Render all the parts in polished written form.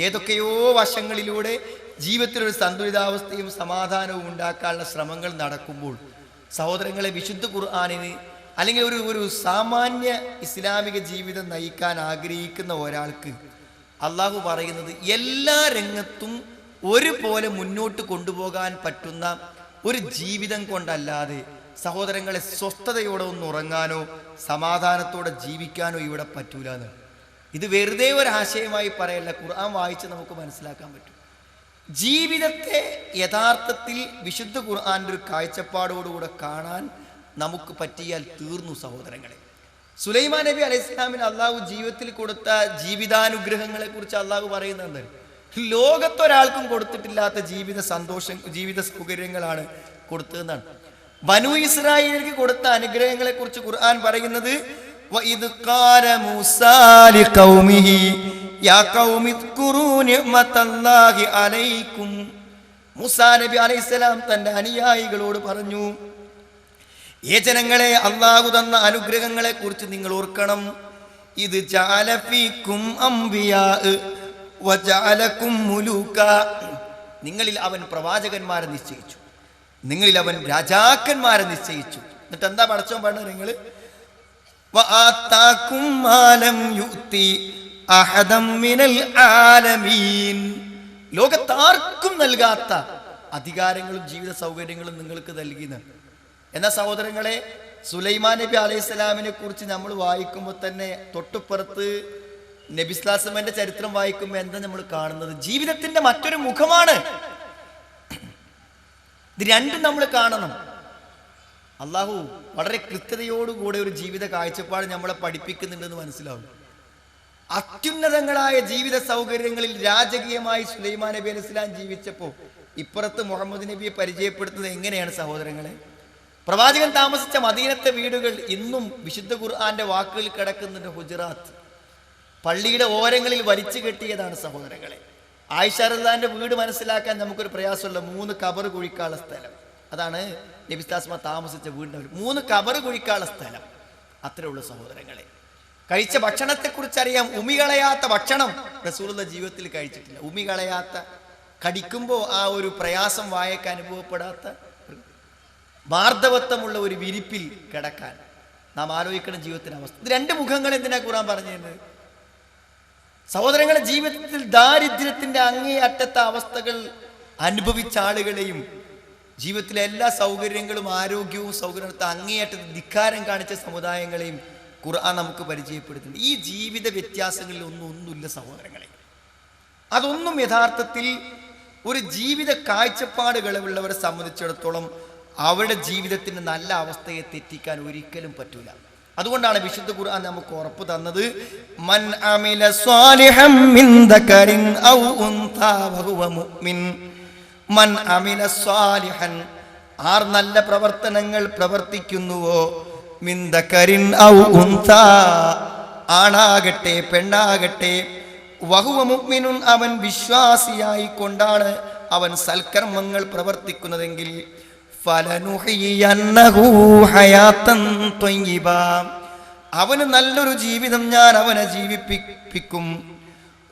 ഏതൊക്കെയോ വശങ്ങളിലൂടെ ജീവിതത്തിലൊരു സന്തുലിതാവസ്ഥയും സമാധാനവും ഉണ്ടാക്കാനുള്ള ശ്രമങ്ങൾ നടക്കുമ്പോൾ സഹോദരങ്ങളെ, വിശുദ്ധ ഖുർആനിന് അല്ലെങ്കിൽ ഒരു സാമാന്യ ഇസ്ലാമിക ജീവിതം നയിക്കാൻ ആഗ്രഹിക്കുന്ന ഒരാൾക്ക് അള്ളാഹു പറയുന്നത് എല്ലാ രംഗത്തും ഒരുപോലെ മുന്നോട്ട് കൊണ്ടുപോകാൻ പറ്റുന്ന ഒരു ജീവിതം കൊണ്ടല്ലാതെ സഹോദരങ്ങളെ സ്വസ്ഥതയോടെ ഒന്ന് ഉറങ്ങാനോ സമാധാനത്തോടെ ജീവിക്കാനോ ഇവിടെ പറ്റൂല എന്ന്. ഇത് വെറുതെ ഒരാശയമായി പറയല്ല, ഖുർആൻ വായിച്ച് നമുക്ക് മനസ്സിലാക്കാൻ പറ്റും. ജീവിതത്തെ യഥാർത്ഥത്തിൽ വിശുദ്ധ ഖുർആന്റെ ഒരു കാഴ്ചപ്പാടോടുകൂടെ കാണാൻ നമുക്ക് പറ്റിയാൽ തീർന്നു സഹോദരങ്ങളെ. സുലൈമാൻ നബി അലൈഹി ഇസ്ലാമിന് അള്ളാഹു ജീവിതത്തിൽ കൊടുത്ത ജീവിതാനുഗ്രഹങ്ങളെ കുറിച്ച് അള്ളാഹു പറയുന്നത് ലോകത്തൊരാൾക്കും കൊടുത്തിട്ടില്ലാത്ത ജീവിത സന്തോഷം, ജീവിത സൗകര്യങ്ങളാണ് കൊടുത്തതെന്നാണ്. ബനൂ ഇസ്രായേലിക്ക് കൊടുത്ത അനുഗ്രഹങ്ങളെ കുറിച്ച് ഖുർആൻ പറയുന്നത് വഇദ് ഖാല മൂസാ ലിഖൗമിഹി യാ ഖൗമി ഇദ്കുറൂ നിഅമതല്ലാഹി അലൈക്കും. മൂസാ നബി അലൈഹിസ്സലാം തന്റെ അനുയായികളോട് പറഞ്ഞു, ഏ ജനങ്ങളെ, അല്ലാഹു തന്ന അനുഗ്രഹങ്ങളെ കുറിച്ച് നിങ്ങൾ ഓർക്കണം. ഇത് ജഅല ഫീകും അംബിയാ വജഅലകും മുലൂക. നിങ്ങളിൽ അവൻ പ്രവാചകന്മാരെ നിശ്ചയിച്ചു, നിങ്ങളിൽ അവൻ രാജാക്കന്മാരെ നിശ്ചയിച്ചു. എന്നിട്ട് എന്താ പടച്ചോൻ പറഞ്ഞത്? നിങ്ങൾ വആതാകും മാലം യുതി അഹദം മിനൽ ആലമീൻ. ലോകത്താർക്കും നൽകാത്ത അധികാരങ്ങളും ജീവിത സൗകര്യങ്ങളും നിങ്ങൾക്ക് നൽകിയെന്ന്. എന്നാൽ സഹോദരങ്ങളെ, സുലൈമാൻ നബി അലൈഹി സ്വലാമിനെ കുറിച്ച് നമ്മൾ വായിക്കുമ്പോൾ തന്നെ തൊട്ടുപ്പുറത്ത് നബി സ്വല്ലല്ലാഹുവിന്റെ ചരിത്രം വായിക്കുമ്പോൾ എന്താ നമ്മൾ കാണുന്നത്? ജീവിതത്തിന്റെ മറ്റൊരു മുഖമാണ്. ഇത് രണ്ടും നമ്മൾ കാണണം. അള്ളാഹു വളരെ കൃത്യതയോടുകൂടെ ഒരു ജീവിത കാഴ്ചപ്പാട് നമ്മളെ പഠിപ്പിക്കുന്നുണ്ടെന്ന് മനസ്സിലാവും. അത്യുന്നതങ്ങളായ ജീവിത സൗകര്യങ്ങളിൽ രാജകീയമായി സുലൈമാൻ നബി അലൈഹി സ്വലാം ജീവിച്ചപ്പോൾ ഇപ്പുറത്ത് മുഹമ്മദ് നബിയെ പരിചയപ്പെടുത്തുന്നത് എങ്ങനെയാണ് സഹോദരങ്ങളെ? പ്രവാചകൻ താമസിച്ച മദീനത്തെ വീടുകൾ ഇന്നും വിശുദ്ധ ഖുർആന്റെ വാക്കുകൾ കിടക്കുന്നുണ്ട്. ഹുജറാത്ത് പള്ളിയുടെ ഓരങ്ങളിൽ വലിച്ചു കെട്ടിയതാണ് സഹോദരങ്ങളെ. ആയിഷ റളിയല്ലാഹുവിന്റെ വീട് മനസ്സിലാക്കാൻ നമുക്കൊരു പ്രയാസമുള്ള 3 കബർ കുഴിക്കാനുള്ള സ്ഥലം. അതാണ് നബി സ്വല്ലല്ലാഹു താമസിച്ച വീടിന്റെ 3 കബർ കുഴിക്കാനുള്ള സ്ഥലം. അത്രേ ഉള്ളൂ സഹോദരങ്ങളെ. കഴിച്ച ഭക്ഷണത്തെക്കുറിച്ച് അറിയാം. ഉമികളയാത്ത ഭക്ഷണം റസൂലുള്ളാഹി ജീവിതത്തിൽ കഴിച്ചിട്ടില്ല. ഉമികളയാത്ത, കടിക്കുമ്പോൾ ആ ഒരു പ്രയാസം വായക്ക് അനുഭവപ്പെടാത്ത, മാർദ്ദവത്വമുള്ള ഒരു വിരിപ്പിൽ കിടക്കാൻ നാം ആലോചിക്കണം ജീവിതത്തിന്റെ അവസ്ഥ. ഇത് 2 മുഖങ്ങൾ എന്തിനാ ഖുർആൻ പറഞ്ഞത്? സഹോദരങ്ങളുടെ ജീവിതത്തിൽ ദാരിദ്ര്യത്തിന്റെ അങ്ങേയറ്റത്തെ അവസ്ഥകൾ അനുഭവിച്ച ആളുകളെയും ജീവിതത്തിലെ എല്ലാ സൗകര്യങ്ങളും ആരോഗ്യവും സൗകര്യത്തെ അങ്ങേയറ്റത്തെ ധിക്കാരം കാണിച്ച സമുദായങ്ങളെയും ഖുർആൻ നമുക്ക് പരിചയപ്പെടുത്തുന്നുണ്ട്. ഈ ജീവിത വ്യത്യാസങ്ങളിൽ ഒന്നുമില്ല സഹോദരങ്ങളെ. അതൊന്നും യഥാർത്ഥത്തിൽ ഒരു ജീവിത കാഴ്ചപ്പാടുകളുള്ളവരെ സംബന്ധിച്ചിടത്തോളം അവരുടെ ജീവിതത്തിന്റെ നല്ല അവസ്ഥയെ തെറ്റിക്കാൻ ഒരിക്കലും പറ്റൂല. അതുകൊണ്ടാണ് വിശുദ്ധ ഖുർആൻ നമുക്ക് ഉറപ്പ് തന്നത്, മൻ അമില സ്വാലിഹൻ മിൻ ദകരിൻ ഔ ഉൻതാ വഹുവ മുഅ്മിൻ. മൻ അമില സ്വാലിഹൻ, ആർ നല്ല പ്രവർത്തനങ്ങൾ പ്രവർത്തിക്കുന്നുവോ, മിൻ ദകരിൻ ഔ ഉൻതാ, ആണാകട്ടെ പെണ്ണാകട്ടെ, വഹുവ മുഅ്മിനുൻ, അവൻ വിശ്വാസിയായി കൊണ്ടാണ് അവൻ സൽക്കർമ്മങ്ങൾ പ്രവർത്തിക്കുന്നതെങ്കിൽ, ഫലനുഹിയന്നഹു ഹയാതൻ ത്വയ്യിബ, അവന് നല്ലൊരു ജീവിതം ഞാൻ അവനെ ജീവിപ്പിക്കും.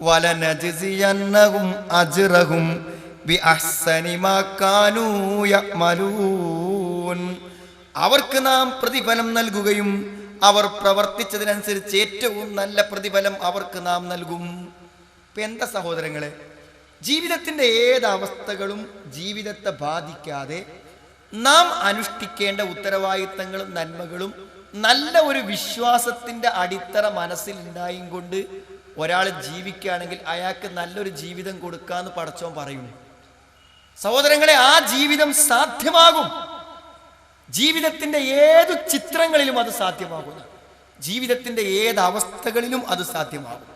വലനജ്സിയന്നഹും അജ്റഹും ബിഅഹ്സനി മാ കാനൂ യഅമലൂൻ, അവർക്ക് നാം പ്രതിഫലം നൽകുകയും അവർ പ്രവർത്തിച്ചതിനനുസരിച്ച് ഏറ്റവും നല്ല പ്രതിഫലം അവർക്ക് നാം നൽകും. ഇപ്പൊ എന്താ സഹോദരങ്ങളെ, ജീവിതത്തിന്റെ ഏത് അവസ്ഥകളും ജീവിതത്തെ ബാധിക്കാതെ നാം അനുഷ്ഠിക്കേണ്ട ഉത്തരവാദിത്തങ്ങളും നന്മകളും നല്ല ഒരു വിശ്വാസത്തിന്റെ അടിത്തറ മനസ്സിൽ ഉണ്ടായും കൊണ്ട് ഒരാൾ ജീവിക്കുകയാണെങ്കിൽ അയാൾക്ക് നല്ലൊരു ജീവിതം കൊടുക്കാന്ന് പടച്ചോൻ പറയുന്നു. സഹോദരങ്ങളെ, ആ ജീവിതം സാധ്യമാകും. ജീവിതത്തിന്റെ ഏതു ചിത്രങ്ങളിലും അത് സാധ്യമാകുന്നു. ജീവിതത്തിന്റെ ഏത് അവസ്ഥകളിലും അത് സാധ്യമാകും.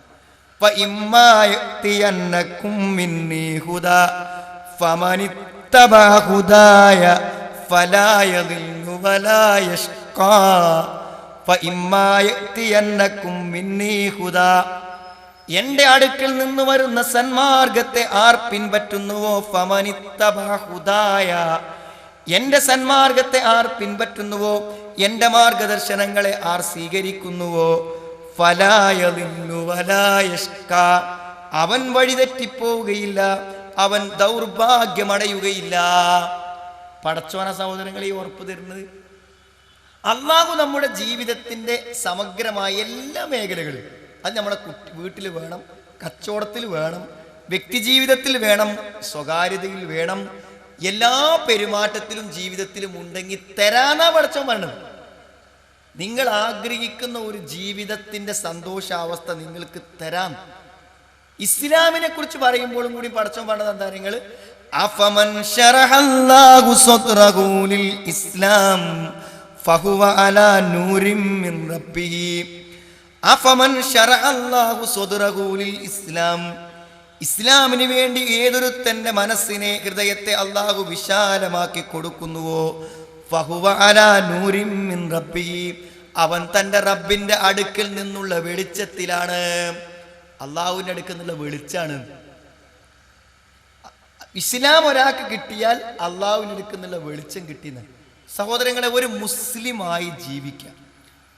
എന്റെ അടുക്കൽ നിന്ന് വരുന്ന സന്മാർഗത്തെ ആർ പിൻപറ്റുന്നുവോ, ഫമനിത്തബഹുദായ, എന്റെ സന്മാർഗത്തെ ആർ പിൻപറ്റുന്നുവോ, എന്റെ മാർഗദർശനങ്ങളെ ആർ സ്വീകരിക്കുന്നുവോ, ഫലാ യദില്ലു വലാ യഷ്കാ, അവൻ വഴിതെറ്റിപ്പോവുകയില്ല, അവൻ ദൗർഭാഗ്യമടയുകയില്ല. പടച്ചോന സഹോദരങ്ങളെ ഈ ഉറപ്പ് തരുന്നത് അള്ളാഹു നമ്മുടെ ജീവിതത്തിൻ്റെ സമഗ്രമായ എല്ലാ മേഖലകളും, അത് നമ്മളെ വീട്ടിൽ വേണം, കച്ചവടത്തിൽ വേണം, വ്യക്തിജീവിതത്തിൽ വേണം, സ്വകാര്യതയിൽ വേണം, എല്ലാ പെരുമാറ്റത്തിലും ജീവിതത്തിലും ഉണ്ടെങ്കിൽ തരാനാ പടച്ചോൻ പറഞ്ഞത്. നിങ്ങൾ ആഗ്രഹിക്കുന്ന ഒരു ജീവിതത്തിൻ്റെ സന്തോഷാവസ്ഥ നിങ്ങൾക്ക് തരാം. ഇസ്ലാമിനെ കുറിച്ച് പറയുമ്പോഴും കൂടി പടച്ചോൻ പറഞ്ഞത് എന്താ? നിങ്ങൾ അഫമൻ ശറഹല്ലാഹു സദ്റഹു ലിൽ ഇസ്ലാം ഫഹുവ അലാ നൂരിൻ മിൻ റബ്ബിഹി. അഫമൻ ശറഹല്ലാഹു സദ്റഹു ലിൽ ഇസ്ലാം, ഇസ്ലാമിന് വേണ്ടി ഏതൊരുത്തന്റെ മനസ്സിനെ, ഹൃദയത്തെ അള്ളാഹു വിശാലമാക്കി കൊടുക്കുന്നുവോ, ഫഹുവ അലാ നൂരിൻ മിൻ റബ്ബിഹി, അവൻ തൻ്റെ റബ്ബിന്റെ അടുക്കൽ നിന്നുള്ള വെളിച്ചത്തിലാണ്. അള്ളാഹുവിൻ്റെ അടുക്കൽ നിന്നുള്ള വെളിച്ചാണ്. ഇസ്ലാം ഒരാൾക്ക് കിട്ടിയാൽ അള്ളാഹുവിൻ്റെ അടുക്കൽ നിന്നുള്ള വെളിച്ചം കിട്ടിയെന്ന്. സഹോദരങ്ങളെ, ഒരു മുസ്ലിമായി ജീവിക്കാം,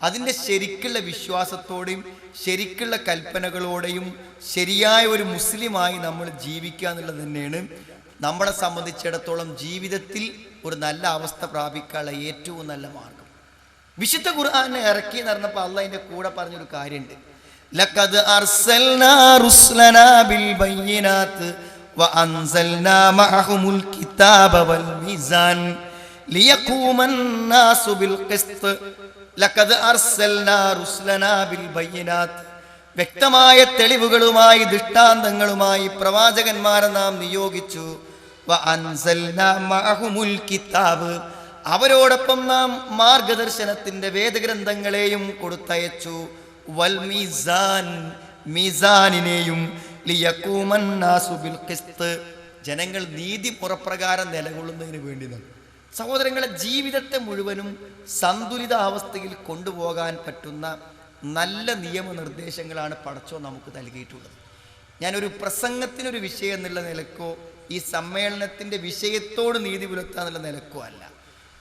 അതിൻ്റെ ശരിക്കുള്ള വിശ്വാസത്തോടെയും ശരിക്കുള്ള കൽപ്പനകളോടെയും ശരിയായ ഒരു മുസ്ലിമായി നമ്മൾ ജീവിക്കുക എന്നുള്ളത് തന്നെയാണ് നമ്മളെ സംബന്ധിച്ചിടത്തോളം ജീവിതത്തിൽ ഒരു നല്ല അവസ്ഥ പ്രാപിക്കാനുള്ള ഏറ്റവും നല്ല മാർഗം. വിശുദ്ധ ഖുർആനെ ഇറക്കി എന്ന് പറഞ്ഞപ്പോൾ അള്ളാഹ് അതിൻ്റെ കൂടെ പറഞ്ഞൊരു കാര്യമുണ്ട്. ലഖദ് അർസൽനാ റുസ്ലനാ ബിൽ ബയ്യിനാത്ത് വഅൻസൽനാ മഅഹുമുൽ കിതാബ വൽ മീസാൻ ലിയഖൂമൻ നാസു ബിൽ ഖിസ്ത്. ലഖദ് അർസൽനാ റുസ്ലനാ ബിൽ ബയ്യിനാത്ത്, വ്യക്തമായ തെളിവുകളുമായി ദൃഷ്ടാന്തങ്ങളുമായി പ്രവാചകന്മാരെ നാം നിയോഗിച്ചു. വഅൻസൽനാ മഅഹുമുൽ കിതാബ്, അവരോടൊപ്പം നാം മാർഗദർശനത്തിന്റെ വേദഗ്രന്ഥങ്ങളെയും കൊടുത്തയച്ചു. വൽ മീസാൻ, മീസാനിനെയും. ലിയഖൂമൻ നാസു ബിൽ ഖിസ്ത്, ജനങ്ങൾ നീതി മുറപ്രകാരം നിലകൊള്ളുന്നതിന് വേണ്ടി. സഹോദരങ്ങളെ, ജീവിതത്തെ മുഴുവനും സന്തുലിതാവസ്ഥയിൽ കൊണ്ടുപോകാൻ പറ്റുന്ന നല്ല നിയമനിർദ്ദേശങ്ങളാണ് പടച്ചോൻ നമുക്ക് നൽകിയിട്ടുള്ളത്. ഞാനൊരു പ്രസംഗത്തിനൊരു വിഷയം എന്നുള്ള നിലക്കോ ഈ സമ്മേളനത്തിൻ്റെ വിഷയത്തോട് നീതി പുലർത്താന്നുള്ള നിലക്കോ അല്ല.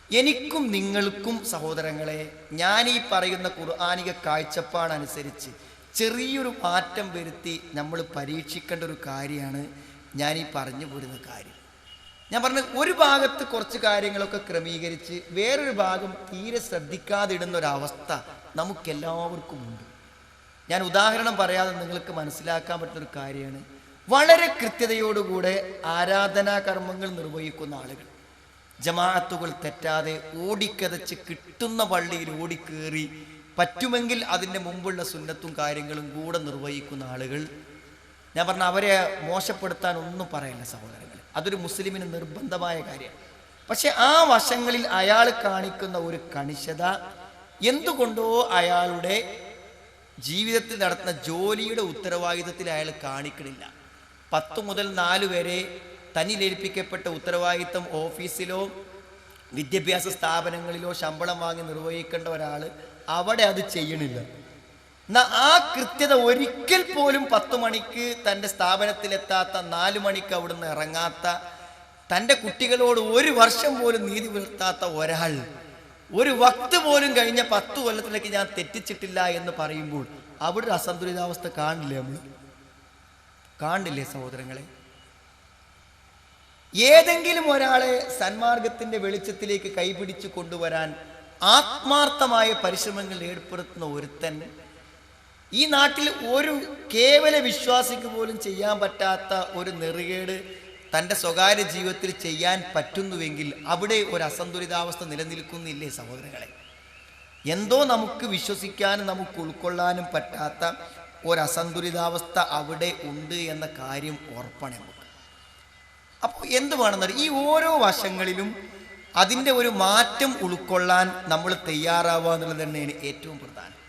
എനിക്കും നിങ്ങൾക്കും സഹോദരങ്ങളെ, ഞാൻ ഈ പറയുന്ന ഖുർആനിക കാഴ്ചപ്പാടനുസരിച്ച് ചെറിയൊരു മാറ്റം വരുത്തി നമ്മൾ പരീക്ഷിക്കേണ്ട ഒരു കാര്യമാണ് ഞാൻ ഈ പറഞ്ഞു പോരുന്ന കാര്യം. ഞാൻ പറഞ്ഞ ഒരു ഭാഗത്ത് കുറച്ച് കാര്യങ്ങളൊക്കെ ക്രമീകരിച്ച് വേറൊരു ഭാഗം തീരെ ശ്രദ്ധിക്കാതിടുന്ന ഒരവസ്ഥ നമുക്കെല്ലാവർക്കും ഉണ്ട്. ഞാൻ ഉദാഹരണം പറയാതെ നിങ്ങൾക്ക് മനസ്സിലാക്കാൻ പറ്റുന്നൊരു കാര്യമാണ്. വളരെ കൃത്യതയോടുകൂടെ ആരാധനാ കർമ്മങ്ങൾ നിർവഹിക്കുന്ന ആളുകൾ, ജമാഅത്തുകൾ തെറ്റാതെ ഓടിക്കതച്ച് കിട്ടുന്ന പള്ളിയിൽ ഓടിക്കേറി പറ്റുമെങ്കിൽ അതിൻ്റെ മുമ്പുള്ള സുന്നത്തും കാര്യങ്ങളും കൂടെ നിർവഹിക്കുന്ന ആളുകൾ, ഞാൻ പറഞ്ഞ അവരെ മോശപ്പെടുത്താൻ ഒന്നും പറയില്ല സഹോദരങ്ങൾ, അതൊരു മുസ്ലിമിന് നിർബന്ധമായ കാര്യമാണ്. പക്ഷെ ആ വശങ്ങളിൽ അയാൾ കാണിക്കുന്ന ഒരു കണിശത എന്തുകൊണ്ടോ അയാളുടെ ജീവിതത്തിൽ നടത്തുന്ന ജോലിയുടെ ഉത്തരവാദിത്തത്തിൽ അയാൾ കാണിക്കണില്ല. 10 മുതൽ 4 വരെ തന്നിലേൽപ്പിക്കപ്പെട്ട ഉത്തരവാദിത്തം ഓഫീസിലോ വിദ്യാഭ്യാസ സ്ഥാപനങ്ങളിലോ ശമ്പളം വാങ്ങി നിർവഹിക്കേണ്ട ഒരാൾ അവിടെ അത് ചെയ്യണില്ല. എന്നാൽ ആ കൃത്യത ഒരിക്കൽ പോലും 10 മണിക്ക് തൻ്റെ സ്ഥാപനത്തിലെത്താത്ത, 4 മണിക്ക് അവിടുന്ന് ഇറങ്ങാത്ത, തൻ്റെ കുട്ടികളോട് 1 വർഷം പോലും നീതി പുലർത്താത്ത ഒരാൾ ഒരു വക്ത് പോലും കഴിഞ്ഞ 10 കൊല്ലത്തിലേക്ക് ഞാൻ തെറ്റിച്ചിട്ടില്ല എന്ന് പറയുമ്പോൾ അവിടെ ഒരു അസന്തുലിതാവസ്ഥ കാണില്ലേ? നമ്മൾ കാണില്ലേ സഹോദരങ്ങളെ? ഏതെങ്കിലും ഒരാളെ സന്മാർഗത്തിന്റെ വെളിച്ചത്തിലേക്ക് കൈപിടിച്ചു കൊണ്ടുവരാൻ ആത്മാർത്ഥമായ പരിശ്രമങ്ങൾ ഏർപ്പെടുത്തുന്ന ഒരുത്തൻ ഈ നാട്ടിൽ ഒരു കേവല വിശ്വാസിക്ക് പോലും ചെയ്യാൻ പറ്റാത്ത ഒരു നെറുകേട് തൻ്റെ സ്വകാര്യ ജീവിതത്തിൽ ചെയ്യാൻ പറ്റുന്നുവെങ്കിൽ അവിടെ ഒരു അസന്തുലിതാവസ്ഥ നിലനിൽക്കുന്നില്ലേ സഹോദരങ്ങളെ? എന്തോ നമുക്ക് വിശ്വസിക്കാനും നമുക്ക് ഉൾക്കൊള്ളാനും പറ്റാത്ത ഒരു അസന്തുലിതാവസ്ഥ അവിടെ ഉണ്ട് എന്ന കാര്യം ഉറപ്പാണ് നമുക്ക്. അപ്പോൾ എന്ത് വേണമെന്നറിയാം, ഈ ഓരോ വശങ്ങളിലും അതിൻ്റെ ഒരു മാറ്റം ഉൾക്കൊള്ളാൻ നമ്മൾ തയ്യാറാവുക എന്നുള്ളത് തന്നെയാണ് ഏറ്റവും പ്രധാനം.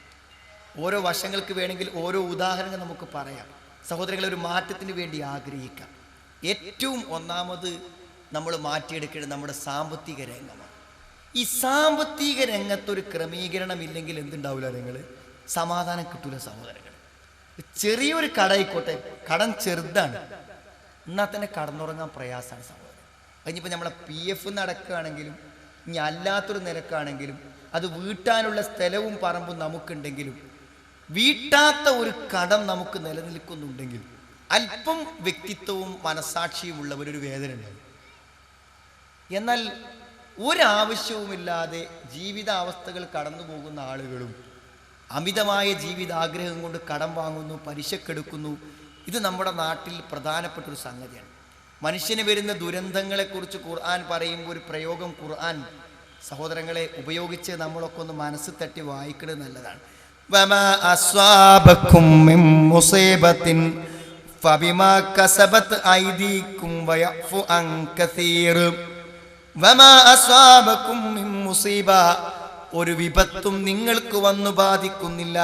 ഓരോ വശങ്ങൾക്ക് വേണമെങ്കിൽ ഓരോ ഉദാഹരണങ്ങൾ നമുക്ക് പറയാം. സഹോദരങ്ങളെ, ഒരു മാറ്റത്തിന് വേണ്ടി ആഗ്രഹിക്കാം. ഏറ്റവും ഒന്നാമത് നമ്മൾ മാറ്റിയെടുക്കേണ്ടത് നമ്മുടെ സാമ്പത്തിക രംഗമാണ്. ഈ സാമ്പത്തിക രംഗത്തൊരു ക്രമീകരണം ഇല്ലെങ്കിൽ എന്തുണ്ടാവില്ല, നിങ്ങൾ സമാധാനം കിട്ടൂല സഹോദരങ്ങൾ. ചെറിയൊരു കടയിക്കോട്ടെ, കടം ചെറുതാണ്, എന്നാൽ തന്നെ കടന്നുറങ്ങാൻ പ്രയാസമാണ് സഹോദരൻ. അതിനിപ്പോൾ നമ്മളെ PF നടക്കുകയാണെങ്കിലും ഇനി അല്ലാത്തൊരു നിരക്കാണെങ്കിലും അത് വീട്ടാനുള്ള സ്ഥലവും പറമ്പും നമുക്കുണ്ടെങ്കിലും വീട്ടാത്ത ഒരു കടം നമുക്ക് നിലനിൽക്കുന്നുണ്ടെങ്കിൽ അല്പം വ്യക്തിത്വവും മനസാക്ഷിയും ഉള്ളവരൊരു വേദന ഉണ്ടാവും. എന്നാൽ ഒരാവശ്യവുമില്ലാതെ ജീവിതാവസ്ഥകൾ കടന്നു പോകുന്ന ആളുകളും അമിതമായ ജീവിതാഗ്രഹം കൊണ്ട് കടം വാങ്ങുന്നു, പലിശക്കെടുക്കുന്നു. ഇത് നമ്മുടെ നാട്ടിൽ പ്രധാനപ്പെട്ടൊരു സംഗതിയാണ്. മനുഷ്യന് വരുന്ന ദുരന്തങ്ങളെക്കുറിച്ച് ഖുർആൻ പറയുമ്പോൾ ഒരു പ്രയോഗം ഖുർആൻ സഹോദരങ്ങളെ ഉപയോഗിച്ച് നമ്മളൊക്കെ ഒന്ന് മനസ്സ് തട്ടി വായിക്കുന്നത് നല്ലതാണ്. വമാ അസ്വാബകും മിൻ മുസീബത്തിൻ ഫബിമാ കസബത് ഐദീകും വയഫു അൻ കസീർ. വമാ അസ്വാബകും മിൻ മുസീബ, ഒരു വിപത്തും നിങ്ങൾക്ക് വന്നു ബാധിക്കുന്നില്ല.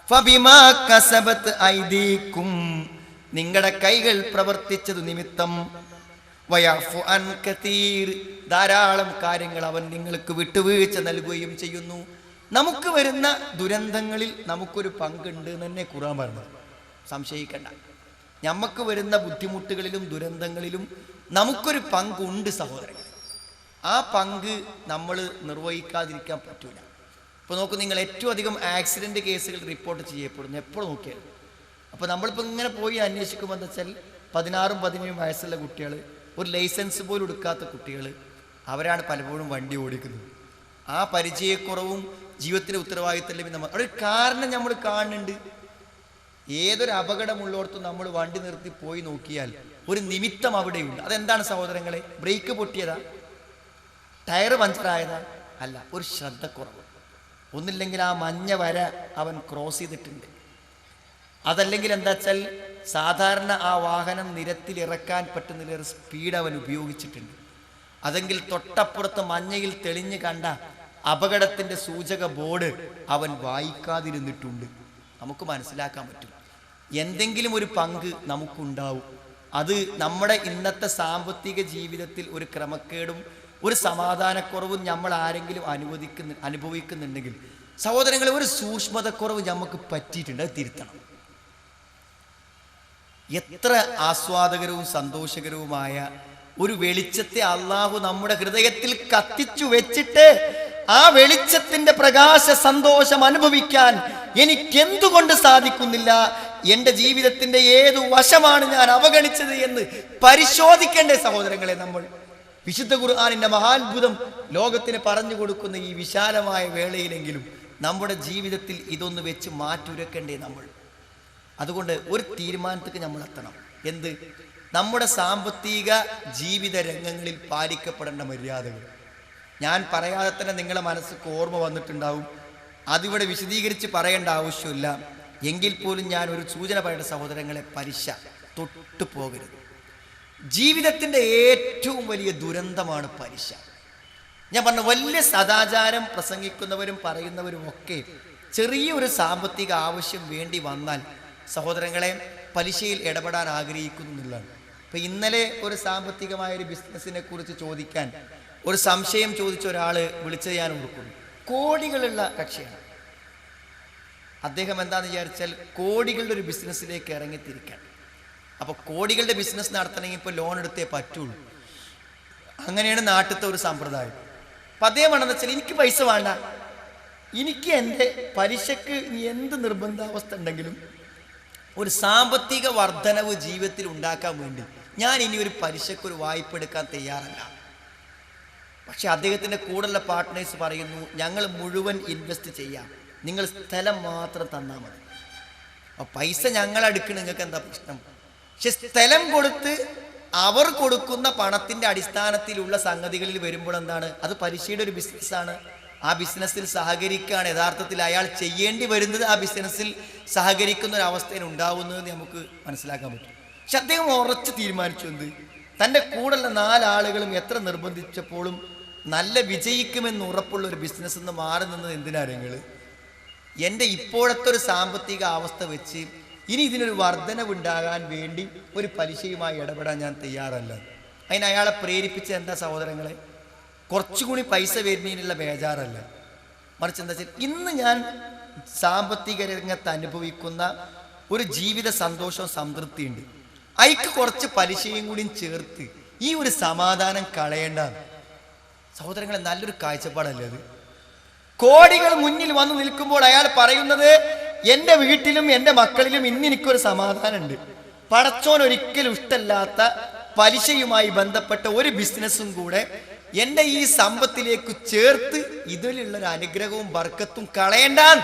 ഫബിമാ കസബത് ഐദീകും, നിങ്ങളുടെ കൈകൾ പ്രവർത്തിച്ചത് നിമിത്തം. വയഫു അൻ കസീർ, ധാരാളം കാര്യങ്ങൾ അവൻ നിങ്ങൾക്ക് വിട്ടുവീഴ്ച നൽകുകയും ചെയ്യുന്നു. നമുക്ക് വരുന്ന ദുരന്തങ്ങളിൽ നമുക്കൊരു പങ്കുണ്ട് എന്ന് തന്നെ ഖുർആൻ പറഞ്ഞത്, സംശയിക്കണ്ട. നമുക്ക് വരുന്ന ബുദ്ധിമുട്ടുകളിലും ദുരന്തങ്ങളിലും നമുക്കൊരു പങ്കുണ്ട് സഹോദരങ്ങൾ. ആ പങ്ക് നമ്മൾ നിർവഹിക്കാതിരിക്കാൻ പറ്റൂല. ഇപ്പോൾ നോക്കൂ, നിങ്ങൾ ഏറ്റവും അധികം ആക്സിഡൻറ്റ് കേസുകൾ റിപ്പോർട്ട് ചെയ്യപ്പെടുന്നു എപ്പോൾ നോക്കിയാൽ. അപ്പോൾ നമ്മളിപ്പോൾ ഇങ്ങനെ പോയി അന്വേഷിക്കുമ്പോൾ എന്താ വെച്ചാൽ 16ഉം 17ഉം വയസ്സുള്ള കുട്ടികൾ, ഒരു ലൈസൻസ് പോലും എടുക്കാത്ത കുട്ടികൾ, അവരാണ് പലപ്പോഴും വണ്ടി ഓടിക്കുന്നത്. ആ പരിചയക്കുറവും ജീവിതത്തിൻ്റെ ഉത്തരവാദിത്തം നമ്മൾ ഒരു കാരണം നമ്മൾ കാണുന്നുണ്ട്. ഏതൊരു അപകടമുള്ളിടത്തും നമ്മൾ വണ്ടി നിർത്തി പോയി നോക്കിയാൽ ഒരു നിമിത്തം അവിടെയുണ്ട്. അതെന്താണ് സഹോദരങ്ങളെ? ബ്രേക്ക് പൊട്ടിയതാ, ടയർ പഞ്ചറായതാ? അല്ല, ഒരു ശ്രദ്ധക്കുറവ്. ഒന്നില്ലെങ്കിൽ ആ മഞ്ഞ വര അവൻ ക്രോസ് ചെയ്തിട്ടുണ്ട്. അതല്ലെങ്കിൽ എന്താ വെച്ചാൽ സാധാരണ ആ വാഹനം നിരത്തിൽ ഇറക്കാൻ പറ്റുന്നതിലേറെ സ്പീഡ് അവൻ ഉപയോഗിച്ചിട്ടുണ്ട്. അതെങ്കിൽ തൊട്ടപ്പുറത്ത് മഞ്ഞയിൽ തെളിഞ്ഞു കണ്ട അപകടത്തിൻ്റെ സൂചക ബോർഡ് അവൻ വായിക്കാതിരുന്നിട്ടുണ്ട്. നമുക്ക് മനസ്സിലാക്കാൻ പറ്റും എന്തെങ്കിലും ഒരു പങ്ക് നമുക്കുണ്ടാവും. അത് നമ്മുടെ ഇന്നത്തെ സാമ്പത്തിക ജീവിതത്തിൽ ഒരു ക്രമക്കേടും ഒരു സമാധാനക്കുറവും നമ്മൾ ആരെങ്കിലും അനുഭവിക്കുന്നുണ്ടെങ്കിൽ സഹോദരങ്ങളെ, ഒരു സൂക്ഷ്മതക്കുറവ് നമുക്ക് പറ്റിയിട്ടുണ്ട്, അത് തിരുത്തണം. എത്ര ആസ്വാദകരവും സന്തോഷകരവുമായ ഒരു വെളിച്ചത്തെ അള്ളാഹു നമ്മുടെ ഹൃദയത്തിൽ കത്തിച്ചു വെച്ചിട്ട് ആ വെളിച്ചത്തിന്റെ പ്രകാശ സന്തോഷം അനുഭവിക്കാൻ എനിക്കെന്തുകൊണ്ട് സാധിക്കുന്നില്ല? എൻ്റെ ജീവിതത്തിന്റെ ഏതു വശമാണ് ഞാൻ അവഗണിച്ചത് എന്ന് പരിശോധിക്കേണ്ടേ സഹോദരങ്ങളെ നമ്മൾ? വിശുദ്ധ ഖുർആനിന്റെ മഹാത്ഭുതം ലോകത്തിന് പറഞ്ഞു കൊടുക്കുന്ന ഈ വിശാലമായ വേളയിലെങ്കിലും നമ്മുടെ ജീവിതത്തിൽ ഇതൊന്ന് വെച്ച് മാറ്റുരക്കണ്ടേ നമ്മൾ? അതുകൊണ്ട് ഒരു തീരുമാനത്തേക്ക് നമ്മൾ എത്തണം. എന്ത്? നമ്മുടെ സാമ്പത്തിക ജീവിത രംഗങ്ങളിൽ പാലിക്കപ്പെടേണ്ട മര്യാദകൾ. ഞാൻ പറയാതെ തന്നെ നിങ്ങളെ മനസ്സിക്ക് ഓർമ്മ വന്നിട്ടുണ്ടാവും. അതിവിടെ വിശദീകരിച്ച് പറയേണ്ട ആവശ്യമില്ല. എങ്കിൽ പോലും ഞാൻ ഒരു സൂചന പറയേണ്ട സഹോദരങ്ങളെ, പലിശ തൊട്ടു പോകരുത്. ജീവിതത്തിൻ്റെ ഏറ്റവും വലിയ ദുരന്തമാണ് പലിശ. ഞാൻ പറഞ്ഞ വലിയ സദാചാരം പ്രസംഗിക്കുന്നവരും പറയുന്നവരും ഒക്കെ ചെറിയൊരു സാമ്പത്തിക ആവശ്യം വേണ്ടി വന്നാൽ സഹോദരങ്ങളെ പലിശയിൽ ഇടപെടാൻ ആഗ്രഹിക്കുന്നുള്ളതാണ്. ഇപ്പം ഇന്നലെ ഒരു സാമ്പത്തികമായൊരു ബിസിനസ്സിനെ കുറിച്ച് ചോദിക്കാൻ ഒരു സംശയം ചോദിച്ച ഒരാൾ വിളിച്ചത് ഞാൻ ഓർക്കുന്നു. കോടികളുള്ള കക്ഷിയാണ് അദ്ദേഹം. എന്താണെന്ന് വിചാരിച്ചാൽ കോടികളുടെ ഒരു ബിസിനസ്സിലേക്ക് ഇറങ്ങിത്തിരിക്കാൻ. അപ്പോൾ കോടികളുടെ ബിസിനസ് നടത്തണമെങ്കിൽ ഇപ്പോൾ ലോൺ എടുത്തേ പറ്റുള്ളൂ. അങ്ങനെയാണ് നാട്ടിലത്തെ ഒരു സമ്പ്രദായം. അപ്പം അദ്ദേഹം വേണമെന്ന് വെച്ചാൽ എനിക്ക് പൈസ വേണ്ട, എനിക്ക് എൻ്റെ പലിശക്ക് എന്ത് നിർബന്ധാവസ്ഥ ഉണ്ടെങ്കിലും ഒരു സാമ്പത്തിക വർധനവ് ജീവിതത്തിൽ ഉണ്ടാക്കാൻ വേണ്ടി ഞാൻ ഇനി ഒരു പലിശക്കൊരു വായ്പ എടുക്കാൻ തയ്യാറല്ല. പക്ഷെ അദ്ദേഹത്തിൻ്റെ കൂടെയുള്ള പാർട്ട്നേഴ്സ് പറയുന്നു, ഞങ്ങൾ മുഴുവൻ ഇൻവെസ്റ്റ് ചെയ്യാം, നിങ്ങൾ സ്ഥലം മാത്രം തന്നാൽ മതി. അപ്പോൾ പൈസ ഞങ്ങൾ അടുക്കണം, നിങ്ങൾക്ക് എന്താ പ്രശ്നം? പക്ഷെ സ്ഥലം കൊടുത്ത് അവർ കൊടുക്കുന്ന പണത്തിൻ്റെ അടിസ്ഥാനത്തിലുള്ള സംഗതികളിൽ വരുമ്പോൾ എന്താണ്? അത് പലിശയുടെ ഒരു ബിസിനസ്സാണ്. ആ ബിസിനസ്സിൽ സഹകരിക്കുകയാണ് യഥാർത്ഥത്തിൽ അയാൾ ചെയ്യേണ്ടി വരുന്നത്. ആ ബിസിനസ്സിൽ സഹകരിക്കുന്ന ഒരു അവസ്ഥയിൽ ഉണ്ടാവുന്നതെന്ന് നമുക്ക് മനസ്സിലാക്കാൻ പറ്റും. പക്ഷെ അദ്ദേഹം ഉറച്ച് തീരുമാനിച്ചു എന്ത്? തൻ്റെ കൂടെയുള്ള 4 ആളുകളും എത്ര നിർബന്ധിച്ചപ്പോഴും നല്ല വിജയിക്കുമെന്ന് ഉറപ്പുള്ള ഒരു ബിസിനസ് നിന്ന് മാറി നിന്നത് എന്തിനാരെങ്കിൽ എൻ്റെ ഇപ്പോഴത്തെ ഒരു സാമ്പത്തിക അവസ്ഥ വെച്ച് ഇനി ഇതിനൊരു വർധനവുണ്ടാകാൻ വേണ്ടി ഒരു പലിശയുമായി ഇടപെടാൻ ഞാൻ തയ്യാറല്ല. അതിന് അയാളെ പ്രേരിപ്പിച്ച എന്താ സഹോദരങ്ങളെ? കുറച്ചുകൂടി പൈസ വരുന്നതിനുള്ള ബേജാറല്ല, മറിച്ച് എന്താ വെച്ചാൽ ഇന്ന് ഞാൻ സാമ്പത്തിക രംഗത്ത് അനുഭവിക്കുന്ന ഒരു ജീവിത സന്തോഷവും സംതൃപ്തിയുണ്ട്, അതിക്ക് കുറച്ച് പലിശയും കൂടിയും ചേർത്ത് ഈ ഒരു സമാധാനം കളയേണ്ട. സഹോദരങ്ങളെ, നല്ലൊരു കാഴ്ചപ്പാടല്ലേ അത്? കോടികൾ മുന്നിൽ വന്നു നിൽക്കുമ്പോൾ അയാൾ പറയുന്നത് എൻ്റെ വീട്ടിലും എൻ്റെ മക്കളിലും ഇന്ന് എനിക്കൊരു സമാധാനമുണ്ട്, പടച്ചോൻ ഒരിക്കലും ഇഷ്ടമല്ലാത്ത പലിശയുമായി ബന്ധപ്പെട്ട ഒരു ബിസിനസ്സും കൂടെ എൻ്റെ ഈ സമ്പത്തിലേക്ക് ചേർത്ത് ഇതിലുള്ളൊരു അനുഗ്രഹവും ബർക്കത്തും കളയണ്ടാൻ.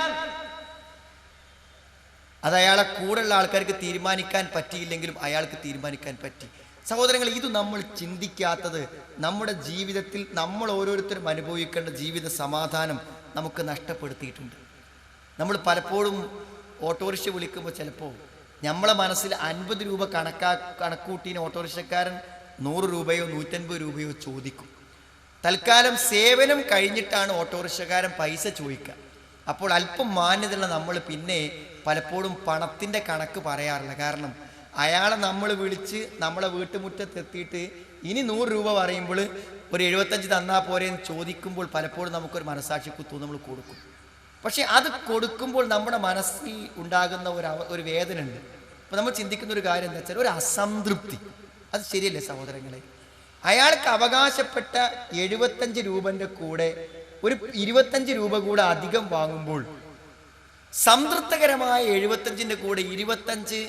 അത് അയാളെ കൂടെയുള്ള ആൾക്കാർക്ക് തീരുമാനിക്കാൻ പറ്റിയില്ലെങ്കിലും അയാൾക്ക് തീരുമാനിക്കാൻ പറ്റി. സഹോദരങ്ങൾ, ഇത് നമ്മൾ ചിന്തിക്കാത്തത് നമ്മുടെ ജീവിതത്തിൽ നമ്മൾ ഓരോരുത്തരും അനുഭവിക്കേണ്ട ജീവിത സമാധാനം നമുക്ക് നഷ്ടപ്പെടുത്തിയിട്ടുണ്ട്. നമ്മൾ പലപ്പോഴും ഓട്ടോറിക്ഷ വിളിക്കുമ്പോൾ ചിലപ്പോൾ നമ്മളെ മനസ്സിൽ 50 രൂപ കണക്കൂട്ടിന് ഓട്ടോറിക്ഷക്കാരൻ 100 രൂപയോ 150 രൂപയോ ചോദിക്കും. തൽക്കാലം സേവനം കഴിഞ്ഞിട്ടാണ് ഓട്ടോറിക്ഷക്കാരൻ പൈസ ചോദിക്കുക. അപ്പോൾ അല്പം മാന്യതയുള്ള നമ്മൾ പിന്നെ പലപ്പോഴും പണത്തിൻ്റെ കണക്ക് പറയാറില്ല. കാരണം അയാളെ നമ്മൾ വിളിച്ച് നമ്മളെ വീട്ടുമുറ്റത്തെത്തിയിട്ട് ഇനി 100 രൂപ പറയുമ്പോൾ ഒരു 75 തന്നാൽ പോരെ എന്ന് ചോദിക്കുമ്പോൾ പലപ്പോഴും നമുക്കൊരു മനസാക്ഷി കുത്തു നമ്മൾ കൊടുക്കും. പക്ഷെ അത് കൊടുക്കുമ്പോൾ നമ്മുടെ മനസ്സിൽ ഉണ്ടാകുന്ന ഒരു വേദന ഉണ്ട്. അപ്പോൾ നമ്മൾ ചിന്തിക്കുന്ന ഒരു കാര്യം എന്താ വെച്ചാൽ ഒരു അസംതൃപ്തി. അത് ശരിയല്ലേ സഹോദരങ്ങളെ? അയാൾക്ക് അവകാശപ്പെട്ട 75 രൂപൻ്റെ കൂടെ ഒരു 25 രൂപ കൂടെ അധികം വാങ്ങുമ്പോൾ സംതൃപ്തകരമായ 75ൻ്റെ കൂടെ 25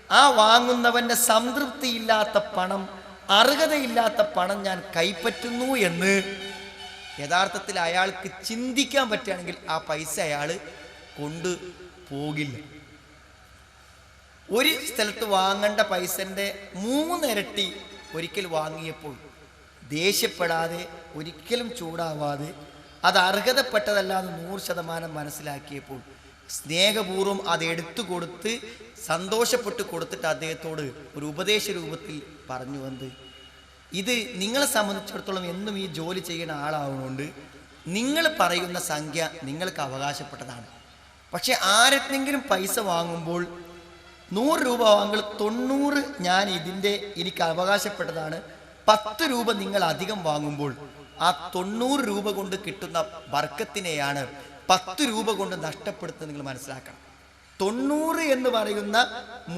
ആ വാങ്ങുന്നവൻ്റെ സംതൃപ്തിയില്ലാത്ത പണം, അർഹതയില്ലാത്ത പണം ഞാൻ കൈപ്പറ്റുന്നു എന്ന് യഥാർത്ഥത്തിൽ അയാൾക്ക് ചിന്തിക്കാൻ പറ്റുകയാണെങ്കിൽ ആ പൈസ അയാൾ കൊണ്ടുപോകില്ല. ഒരു സ്ഥലത്ത് വാങ്ങേണ്ട പൈസൻ്റെ 3 ഇരട്ടി ഒരിക്കൽ വാങ്ങിയപ്പോൾ ദേഷ്യപ്പെടാതെ, ഒരിക്കലും ചൂടാവാതെ, അത് അർഹതപ്പെട്ടതല്ലാതെ 100% മനസ്സിലാക്കിയപ്പോൾ സ്നേഹപൂർവ്വം അത് എടുത്തു കൊടുത്ത് സന്തോഷപ്പെട്ട് കൊടുത്തിട്ട് അദ്ദേഹത്തോട് ഒരു ഉപദേശ രൂപത്തിൽ പറഞ്ഞു വന്ന്, ഇത് നിങ്ങളെ സംബന്ധിച്ചിടത്തോളം എന്നും ഈ ജോലി ചെയ്യുന്ന ആളാവുന്നതുകൊണ്ട് നിങ്ങൾ പറയുന്ന സംഖ്യ നിങ്ങൾക്ക് അവകാശപ്പെട്ടതാണ്. പക്ഷെ ആരെങ്കിലും പൈസ വാങ്ങുമ്പോൾ 100 രൂപ വാങ്ങുമ്പോൾ 90 ഞാൻ എനിക്ക് അവകാശപ്പെട്ടതാണ്, 10 രൂപ നിങ്ങൾ അധികം വാങ്ങുമ്പോൾ ആ 90 രൂപ കൊണ്ട് കിട്ടുന്ന ബർക്കത്തിനെയാണ് 10 രൂപ കൊണ്ട് നഷ്ടപ്പെടുത്തുന്നത് നിങ്ങൾ മനസ്സിലാക്കണം. 90 എന്ന് പറയുന്ന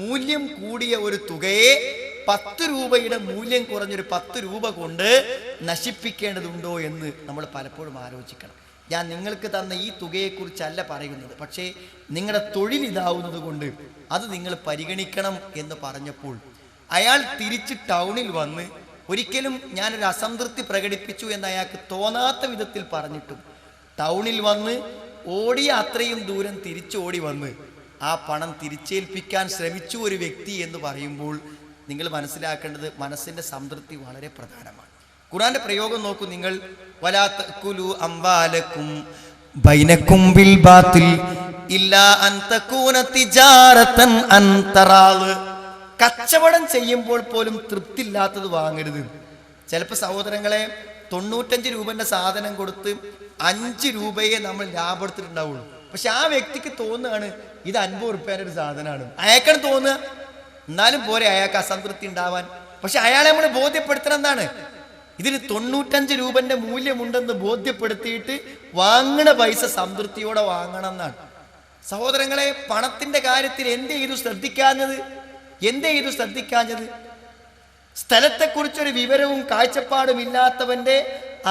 മൂല്യം കൂടിയ ഒരു തുകയെ 10 രൂപയുടെ മൂല്യം കുറഞ്ഞൊരു 10 രൂപ കൊണ്ട് നശിപ്പിക്കേണ്ടതുണ്ടോ എന്ന് നമ്മൾ പലപ്പോഴും ആലോചിക്കണം. ഞാൻ നിങ്ങൾക്ക് തന്ന ഈ തുകയെക്കുറിച്ചല്ല പറയുന്നത്, പക്ഷേ നിങ്ങളുടെ തൊഴിൽ ഇതാവുന്നത് കൊണ്ട് അത് നിങ്ങൾ പരിഗണിക്കണം എന്ന് പറഞ്ഞപ്പോൾ അയാൾ തിരിച്ച് ടൗണിൽ വന്ന്, ഒരിക്കലും ഞാനൊരു അസംതൃപ്തി പ്രകടിപ്പിച്ചു എന്ന് അയാൾക്ക് തോന്നാത്ത വിധത്തിൽ പറഞ്ഞിട്ടും ടൗണിൽ വന്ന് ഓടിയ അത്രയും ദൂരം തിരിച്ചോടി വന്ന് ആ പണം തിരിച്ചേൽപ്പിക്കാൻ ശ്രമിച്ചു ഒരു വ്യക്തി എന്ന് പറയുമ്പോൾ നിങ്ങൾ മനസ്സിലാക്കേണ്ടത് മനസ്സിൻ്റെ സംതൃപ്തി വളരെ പ്രധാനമാണ്. ഖുർആന്റെ പ്രയോഗം നോക്കൂ നിങ്ങൾ. വലാ തഅകുലു അംവാലകും ബൈനകും ബിൽ ബാത്തിൽ ഇല്ലാ അൻ തകൂന തിജാറതൻ അൻ തറാള്. കച്ചവടം ചെയ്യുമ്പോൾ പോലും തൃപ്തിയില്ലാത്തത് വാങ്ങരുത്. ചിലപ്പോൾ സഹോദരങ്ങളെ 95 രൂപന്റെ സാധനം കൊടുത്ത് 5 രൂപയെ നമ്മൾ ലാഭം എടുത്തിട്ടുണ്ടാവുള്ളൂ. പക്ഷെ ആ വ്യക്തിക്ക് തോന്നുകയാണ് ഇത് 50 റുപ്യേൻ്റെ ഒരു സാധനമാണ്. അയാൾക്കാണ് തോന്നുക. എന്നാലും പോരെ അയാൾക്ക് അസംതൃപ്തി ഉണ്ടാവാൻ. പക്ഷെ അയാളെ നമ്മൾ ബോധ്യപ്പെടുത്തണം എന്നാണ്, ഇതിന് 95 രൂപന്റെ മൂല്യമുണ്ടെന്ന് ബോധ്യപ്പെടുത്തിയിട്ട് വാങ്ങണ പൈസ സംതൃപ്തിയോടെ വാങ്ങണം എന്നാണ്. സഹോദരങ്ങളെ, പണത്തിന്റെ കാര്യത്തിൽ എന്തേ ഇത് ശ്രദ്ധിക്കാഞ്ഞത്? സ്ഥലത്തെക്കുറിച്ചൊരു വിവരവും കാഴ്ചപ്പാടും ഇല്ലാത്തവന്റെ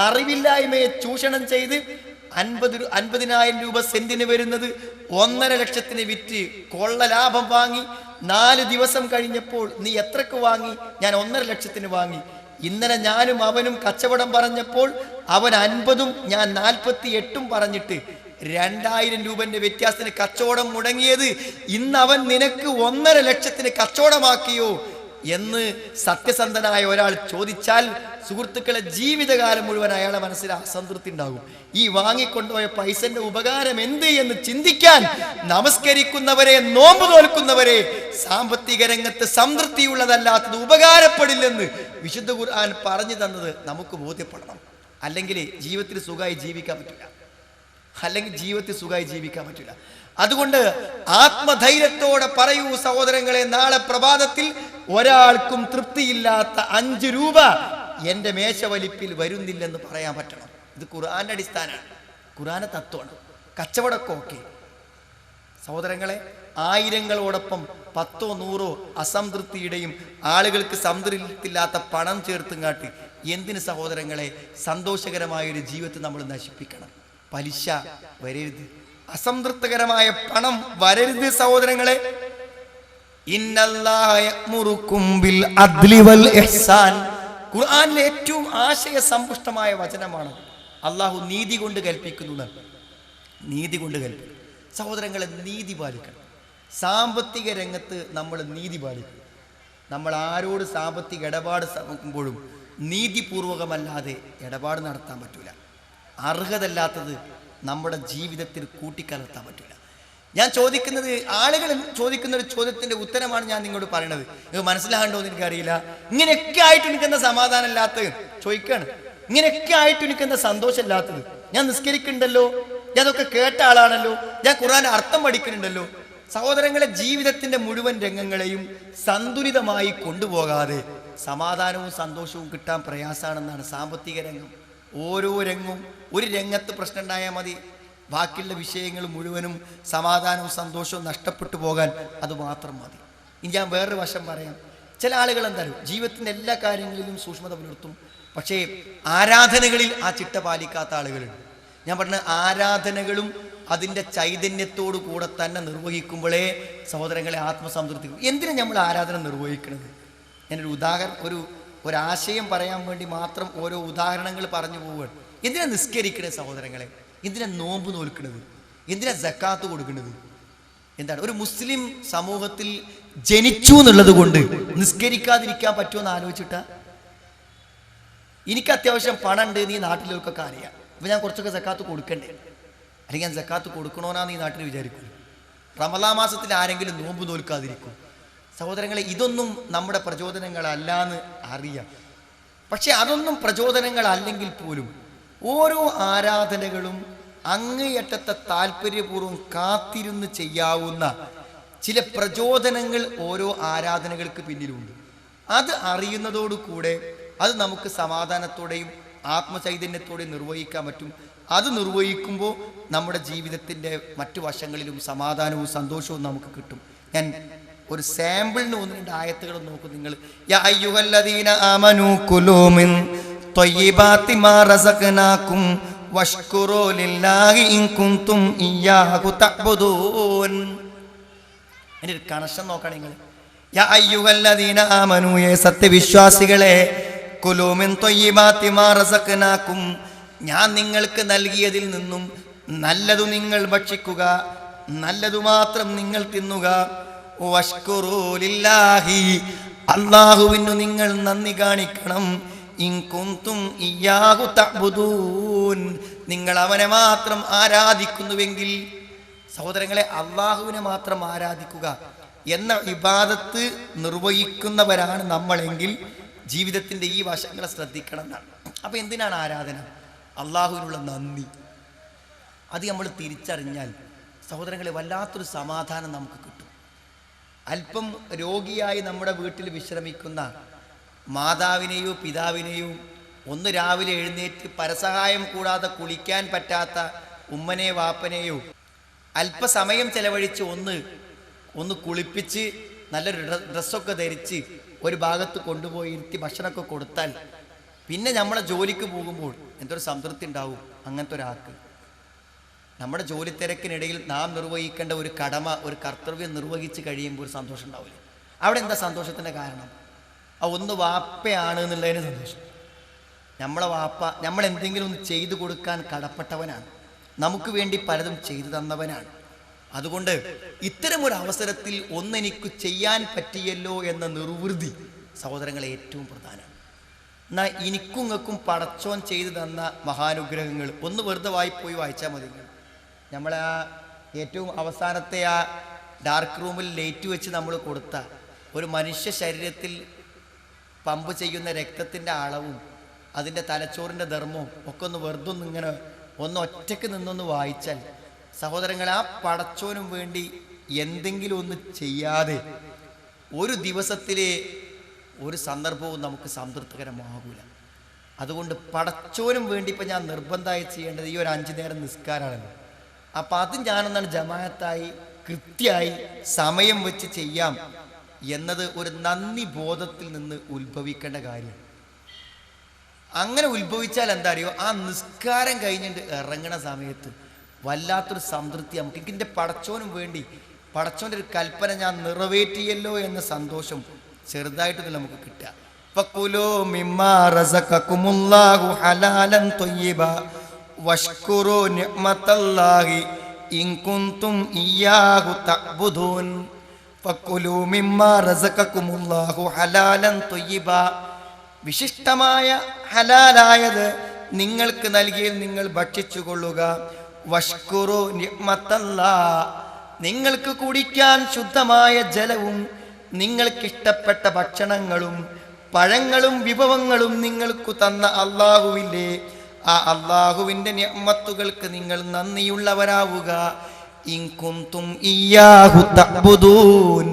അറിവില്ലായ്മയെ ചൂഷണം ചെയ്ത് 50,000 രൂപ സെന്റിന് വരുന്നത് 1.5 ലക്ഷത്തിന് വിറ്റ് കൊള്ള ലാഭം വാങ്ങി 4 ദിവസം കഴിഞ്ഞപ്പോൾ നീ എത്രക്ക് വാങ്ങി? ഞാൻ 1.5 ലക്ഷത്തിന് വാങ്ങി. ഇന്നലെ ഞാനും അവനും കച്ചവടം പറഞ്ഞപ്പോൾ അവൻ 50ഉം ഞാൻ 48ഉം പറഞ്ഞിട്ട് 2000 രൂപന്റെ വ്യത്യാസത്തിന് കച്ചവടം മുടങ്ങിയത് ഇന്ന് അവൻ നിനക്ക് 1.5 ലക്ഷത്തിന് കച്ചവടമാക്കിയോ എന്ന് സത്യസന്ധനായ ഒരാൾ ചോദിച്ചാൽ സുഹൃത്തുക്കളെ, ജീവിതകാലം മുഴുവൻ അയാളുടെ മനസ്സിൽ അസംതൃപ്തി ഉണ്ടാകും. ഈ വാങ്ങിക്കൊണ്ടുപോയ പൈസന്റെ ഉപകാരം എന്ത് എന്ന് ചിന്തിക്കാൻ നമസ്കരിക്കുന്നവരെ, നോമ്പ് നോൽക്കുന്നവരെ, സാമ്പത്തിക രംഗത്ത് സംതൃപ്തിയുള്ളതല്ലാത്തത് ഉപകാരപ്പെടില്ലെന്ന് വിശുദ്ധ ഖുർആൻ പറഞ്ഞു തന്നത് നമുക്ക് ബോധ്യപ്പെടണം. അല്ലെങ്കിൽ ജീവിതത്തിൽ സുഖമായി ജീവിക്കാൻ പറ്റില്ല. അതുകൊണ്ട് ആത്മധൈര്യത്തോടെ പറയൂ സഹോദരങ്ങളെ, നാളെ പ്രഭാതത്തിൽ ഒരാൾക്കും തൃപ്തിയില്ലാത്ത 5 രൂപ എൻ്റെ മേശവലിപ്പിൽ വരുന്നില്ലെന്ന് പറയാൻ പറ്റണം. ഇത് ഖുർആന്റെ അടിസ്ഥാനമാണ്, ഖുർആന്റെ തത്വമാണ്. കച്ചവടമൊക്കെ ഓക്കെ സഹോദരങ്ങളെ, ആയിരങ്ങളോടൊപ്പം 10ഓ 100ഓ അസംതൃപ്തിയുടെയും ആളുകൾക്ക് സംതൃപ്തിയില്ലാത്ത പണം ചേർത്തും കാട്ടി എന്തിന് സഹോദരങ്ങളെ സന്തോഷകരമായൊരു ജീവിതത്തെ നമ്മൾ നശിപ്പിക്കണം? പലിശ വരരുത്, അസംതൃപ്തകരമായ പണം വരരുത് സഹോദരങ്ങളെ. ഇന്നല്ലാഹ യഅ്മുറുക്കും ബിൽ അദ്ലി വൽ ഇഹ്സാൻ. ഖുർആനിലെ ഏറ്റവും ആശയ സമ്പുഷ്ടമായ വചനമാണ്. അള്ളാഹു നീതി കൊണ്ട് കൽപ്പിക്കുന്നു. നീതി കൊണ്ട് കൽപ്പിക്കും. സഹോദരങ്ങളെ, നീതി പാലിക്കണം. സാമ്പത്തിക രംഗത്ത് നമ്മൾ നീതി പാലിക്കണം. നമ്മൾ ആരോട് സാമ്പത്തിക ഇടപാട് നോക്കുമ്പോഴും നീതിപൂർവകമല്ലാതെ ഇടപാട് നടത്താൻ പറ്റൂല. അർഹതല്ലാത്തത് നമ്മുടെ ജീവിതത്തിൽ കൂട്ടിക്കലർത്താൻ പറ്റൂല. ഞാൻ ചോദിക്കുന്നത്, ആളുകൾ ചോദിക്കുന്ന ഒരു ചോദ്യത്തിന്റെ ഉത്തരമാണ് ഞാൻ നിങ്ങളോട് പറയണത്. ഇത് മനസ്സിലാകണ്ടോ എന്ന് എനിക്കറിയില്ല. ഇങ്ങനെയൊക്കെ ആയിട്ട് എനിക്കെന്താ സമാധാനം ഇല്ലാത്തത് ചോദിക്കാണ്. ഇങ്ങനെയൊക്കെ ആയിട്ട് എനിക്കെന്താ സന്തോഷമില്ലാത്തത്? ഞാൻ നിസ്കരിക്കുന്നുണ്ടല്ലോ, ഞാൻ അതൊക്കെ കേട്ട ആളാണല്ലോ, ഞാൻ ഖുർആന്റെ അർത്ഥം പഠിക്കുന്നുണ്ടല്ലോ. സഹോദരങ്ങളെ, ജീവിതത്തിന്റെ മുഴുവൻ രംഗങ്ങളെയും സന്തുലിതമായി കൊണ്ടുപോകാതെ സമാധാനവും സന്തോഷവും കിട്ടാൻ പ്രയാസമാണെന്നാണ് സാമ്പത്തിക രംഗം. ഓരോ രംഗവും, ഒരു രംഗത്ത് പ്രശ്നം ഉണ്ടായാൽ മതി, ബാക്കിയുള്ള വിഷയങ്ങൾ മുഴുവനും സമാധാനവും സന്തോഷവും നഷ്ടപ്പെട്ടു പോകാൻ അത് മാത്രം മതി. ഇനി ഞാൻ വേറൊരു വശം പറയാം. ചില ആളുകൾ എന്തായാലും ജീവിതത്തിൻ്റെ എല്ലാ കാര്യങ്ങളിലും സൂക്ഷ്മത പുലർത്തും, പക്ഷേ ആരാധനകളിൽ ആ ചിട്ട പാലിക്കാത്ത ആളുകളുണ്ട്. ഞാൻ പറഞ്ഞ ആരാധനകളും അതിൻ്റെ ചൈതന്യത്തോടു കൂടെ തന്നെ നിർവഹിക്കുമ്പോഴേ സഹോദരങ്ങളെ ആത്മസംതൃപ്തി. എന്തിനാണ് നമ്മൾ ആരാധന നിർവഹിക്കുന്നത്? ഞാനൊരു ഒരാശയം പറയാൻ വേണ്ടി മാത്രം ഓരോ ഉദാഹരണങ്ങൾ പറഞ്ഞു പോവുകയാണ്. എന്തിനാ നിസ്കരിക്കണേ സഹോദരങ്ങളെ? എന്തിനാ നോമ്പ് നോൽക്കുന്നത്? എന്തിനാ സക്കാത്ത് കൊടുക്കുന്നത്? എന്താണ്? ഒരു മുസ്ലിം സമൂഹത്തിൽ ജനിച്ചു എന്നുള്ളത് കൊണ്ട് നിസ്കരിക്കാതിരിക്കാൻ പറ്റുമെന്ന് ആലോചിച്ചിട്ടാ? എനിക്ക് അത്യാവശ്യം പണം ഉണ്ട്, നീ നാട്ടിലേക്കൊക്കെ അറിയാം, അപ്പം ഞാൻ കുറച്ചൊക്കെ സക്കാത്ത് കൊടുക്കണ്ടേ? അല്ലെങ്കിൽ ഞാൻ സക്കാത്ത് കൊടുക്കണോന്നാന്ന് ഈ നാട്ടിൽ വിചാരിക്കും. റമളാൻ മാസത്തിൽ ആരെങ്കിലും നോമ്പ് നോൽക്കാതിരിക്കും? സഹോദരങ്ങളെ, ഇതൊന്നും നമ്മുടെ പ്രചോദനങ്ങളല്ലാന്ന് അറിയാം. പക്ഷെ അതൊന്നും പ്രചോദനങ്ങളല്ലെങ്കിൽ പോലും ഓരോ ആരാധനകളും അങ്ങേയറ്റത്തെ താല്പര്യപൂർവ്വം കാത്തിരുന്ന് ചെയ്യാവുന്ന ചില പ്രചോദനങ്ങൾ ഓരോ ആരാധനകൾക്ക് പിന്നിലുണ്ട്. അത് അറിയുന്നതോടുകൂടെ അത് നമുക്ക് സമാധാനത്തോടെയും ആത്മചൈതന്യത്തോടെയും നിർവഹിക്കാൻ പറ്റും. അത് നിർവഹിക്കുമ്പോൾ നമ്മുടെ ജീവിതത്തിൻ്റെ മറ്റു വശങ്ങളിലും സമാധാനവും സന്തോഷവും നമുക്ക് കിട്ടും. ഞാൻ ഒരു സാമ്പിളിന് 1-2 ആയത്തുകൾ നോക്കും. നിങ്ങൾ യാ അയ്യുഹല്ലദീന ആമനൂ കുലൂ മിൻ ത്വയ്യിബാതി മാ റസഖ്നാകും വഷ്കുറൂ ലില്ലാഹി ഇൻ കുൻതും ഇയ്യാഹു തഅ്ബുദൂൻ. അതിൻ്റെ ഒരു കണക്ഷൻ നോക്കണം നിങ്ങൾ. യാ അയ്യുഹല്ലദീന ആമനൂ, സത്യവിശ്വാസികളെ, കുലൂ മിൻ ത്വയ്യിബാതി മാ റസഖ്നാകും, ഞാൻ നിങ്ങൾക്ക് നൽകിയതിൽ നിന്നും നല്ലതു നിങ്ങൾ ഭക്ഷിക്കുക, നല്ലതു മാത്രം നിങ്ങൾ തിന്നുക. വഷ്കുറൂ ലില്ലാഹി, അല്ലാഹുവിനു നിങ്ങൾ നന്ദി കാണിക്കണം. ഇൻ കുൻതും ഇയ്യാഹു തഅ്ബുദൂൻ, നിങ്ങൾ അവനെ മാത്രം ആരാധിക്കുന്നുവെങ്കിൽ. സഹോദരങ്ങളെ, അല്ലാഹുവിനെ മാത്രം ആരാധിക്കുക എന്ന ഇബാദത്ത് നിർവഹിക്കുന്നവരാണ് നമ്മളെങ്കിൽ ജീവിതത്തിൻ്റെ ഈ വശങ്ങളെ ശ്രദ്ധിക്കണം എന്നാണ്. അപ്പം എന്തിനാണ് ആരാധന? അള്ളാഹുവിനുള്ള നന്ദി. അത് നമ്മൾ തിരിച്ചറിഞ്ഞാൽ സഹോദരങ്ങളെ വല്ലാത്തൊരു സമാധാനം നമുക്ക് കിട്ടും. അല്പം രോഗിയായി നമ്മുടെ വീട്ടിൽ വിശ്രമിക്കുന്ന മാതാവിനെയോ പിതാവിനെയോ, ഒന്ന് രാവിലെ എഴുന്നേറ്റ് പരസഹായം കൂടാതെ കുളിക്കാൻ പറ്റാത്ത ഉമ്മനെ വാപ്പനെയോ അല്പസമയം ചെലവഴിച്ച് ഒന്ന് കുളിപ്പിച്ച് നല്ലൊരു ഡ്രസ്സൊക്കെ ധരിച്ച് ഒരു ഭാഗത്ത് കൊണ്ടുപോയി ഇരുത്തി ഭക്ഷണമൊക്കെ കൊടുത്താൽ പിന്നെ നമ്മളെ ജോലിക്ക് പോകുമ്പോൾ എന്തൊരു സംതൃപ്തി ഉണ്ടാവും. അങ്ങനത്തെ ഒരാൾക്ക് നമ്മുടെ ജോലി തിരക്കിനിടയിൽ നാം നിർവഹിക്കേണ്ട ഒരു കടമ, ഒരു കർത്തവ്യം നിർവഹിച്ച് കഴിയുമ്പോൾ ഒരു സന്തോഷം ഉണ്ടാവില്ല. അവിടെ എന്താ സന്തോഷത്തിൻ്റെ കാരണം? ഒന്ന് വാപ്പയാണ് എന്നുള്ളതിന് സന്തോഷം. നമ്മളെ വാപ്പ നമ്മളെന്തെങ്കിലും ഒന്ന് ചെയ്തു കൊടുക്കാൻ കടപ്പെട്ടവനാണ്, നമുക്ക് വേണ്ടി പലതും ചെയ്തു തന്നവനാണ്. അതുകൊണ്ട് ഇത്തരമൊരു അവസരത്തിൽ ഒന്നെനിക്ക് ചെയ്യാൻ പറ്റിയല്ലോ എന്ന നിർവൃതി സഹോദരങ്ങളെ ഏറ്റവും പ്രധാനമാണ്. എന്നാൽ എനിക്കും ഇങ്ങൾക്കും പടച്ചോൻ ചെയ്തു തന്ന മഹാനുഗ്രഹങ്ങൾ ഒന്ന് വെറുതെ വായിപ്പോയി വായിച്ചാൽ മതി. നമ്മളെ ആ ഏറ്റവും അവസാനത്തെ ആ ഡാർക്ക് റൂമിൽ ലൈറ്റ് വെച്ച് നമ്മൾ കൊടുത്ത ഒരു മനുഷ്യ ശരീരത്തിൽ പമ്പ് ചെയ്യുന്ന രക്തത്തിൻ്റെ അളവും അതിൻ്റെ തലച്ചോറിൻ്റെ ധർമ്മവും ഒക്കെ ഒന്ന് വെറുതെ ഇങ്ങനെ ഒറ്റയ്ക്ക് നിന്നൊന്ന് വായിച്ചാൽ സഹോദരങ്ങളെ, ആ പടച്ചോനും വേണ്ടി എന്തെങ്കിലും ഒന്ന് ചെയ്യാതെ ഒരു ദിവസത്തിലെ ഒരു സന്ദർഭവും നമുക്ക് സംതൃപ്തികരമാകൂല. അതുകൊണ്ട് പടച്ചോനും വേണ്ടി ഇപ്പം ഞാൻ നിർബന്ധമായി ചെയ്യേണ്ടത് ഈ ഒരു 5 നേരം നിസ്കാരമാണല്ലോ. അപ്പം അത് ഞാനൊന്നാണ് ജമാഅത്തായി കൃത്യമായി സമയം വെച്ച് ചെയ്യാം എന്നത് ഒരു നന്ദി ബോധത്തിൽ നിന്ന് ഉത്ഭവിക്കേണ്ട കാര്യമാണ്. അങ്ങനെ ഉത്ഭവിച്ചാൽ എന്താ അറിയോ, ആ നിസ്കാരം കഴിഞ്ഞിട്ട് ഇറങ്ങണ സമയത്ത് വല്ലാത്തൊരു സംതൃപ്തി നമുക്ക്. എൻ്റെ പടച്ചോനും വേണ്ടി പടച്ചോൻ്റെ ഒരു കൽപ്പന ഞാൻ നിറവേറ്റിയല്ലോ എന്ന സന്തോഷം ചെറുതായിട്ട് നമുക്ക് കിട്ടുക. ഫകുലൂ മിമ്മാ റസഖകുമുല്ലാഹു ഹലാലൻ ത്വയ്യിബാ വഷ്കുറൂ നിഅമത്തല്ലാഹി ഇൻ കുൻതും ഇയ്യാഹു തഅ്ബുദൂൻ. ഫകുലൂ മിമ്മാ റസഖകുമുല്ലാഹു ഹലാലൻ ത്വയ്യിബാ, വിശിഷ്ടമായ ഹലാലായത് നിങ്ങൾക്ക് നൽകിയിൽ നിങ്ങൾ ഭക്ഷിച്ചു കൊള്ളുക. വഷ്കുറു നിഅമത്തല്ലാഹ്, നിങ്ങൾക്ക് കുടിക്കാൻ ശുദ്ധമായ ജലവും നിങ്ങൾക്കിഷ്ടപ്പെട്ട ഭക്ഷണങ്ങളും പഴങ്ങളും വിഭവങ്ങളും നിങ്ങൾക്ക് തന്ന അല്ലാഹുവില്ലേ, ആ അല്ലാഹുവിൻ്റെ നിഅമത്തുകൾക്ക് നിങ്ങൾ നന്ദിയുള്ളവരാവുക. ഇൻ കുൻതും ഇയ്യാഹു തഅ്ബുദൂൻ,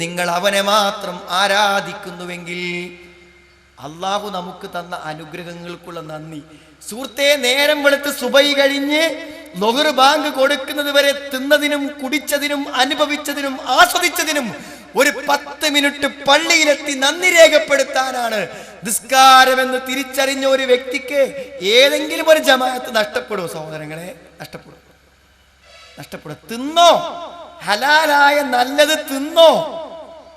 നിങ്ങൾ അവനെ മാത്രം ആരാധിക്കുന്നുവെങ്കിൽ. അള്ളാഹു നമുക്ക് തന്ന അനുഗ്രഹങ്ങൾക്കുള്ള നന്ദി. സുഹൃത്തെ, നേരം വെളുത്ത് സുബഹി കഴിഞ്ഞ് ളുഹർ ബാങ്ക് കൊടുക്കുന്നത് വരെ തിന്നതിനും കുടിച്ചതിനും അനുഭവിച്ചതിനും ആസ്വദിച്ചതിനും ഒരു 10 മിനിറ്റ് പള്ളിയിലെത്തി നന്ദി രേഖപ്പെടുത്താനാണ് നിസ്കാരമെന്ന് തിരിച്ചറിഞ്ഞ ഒരു വ്യക്തിക്ക് ഏതെങ്കിലും ഒരു ജമാഅത്ത് നഷ്ടപ്പെടുമോ സഹോദരങ്ങളെ? നഷ്ടപ്പെടും. തിന്നോ, ഹലാലായ നല്ലത് തിന്നോ,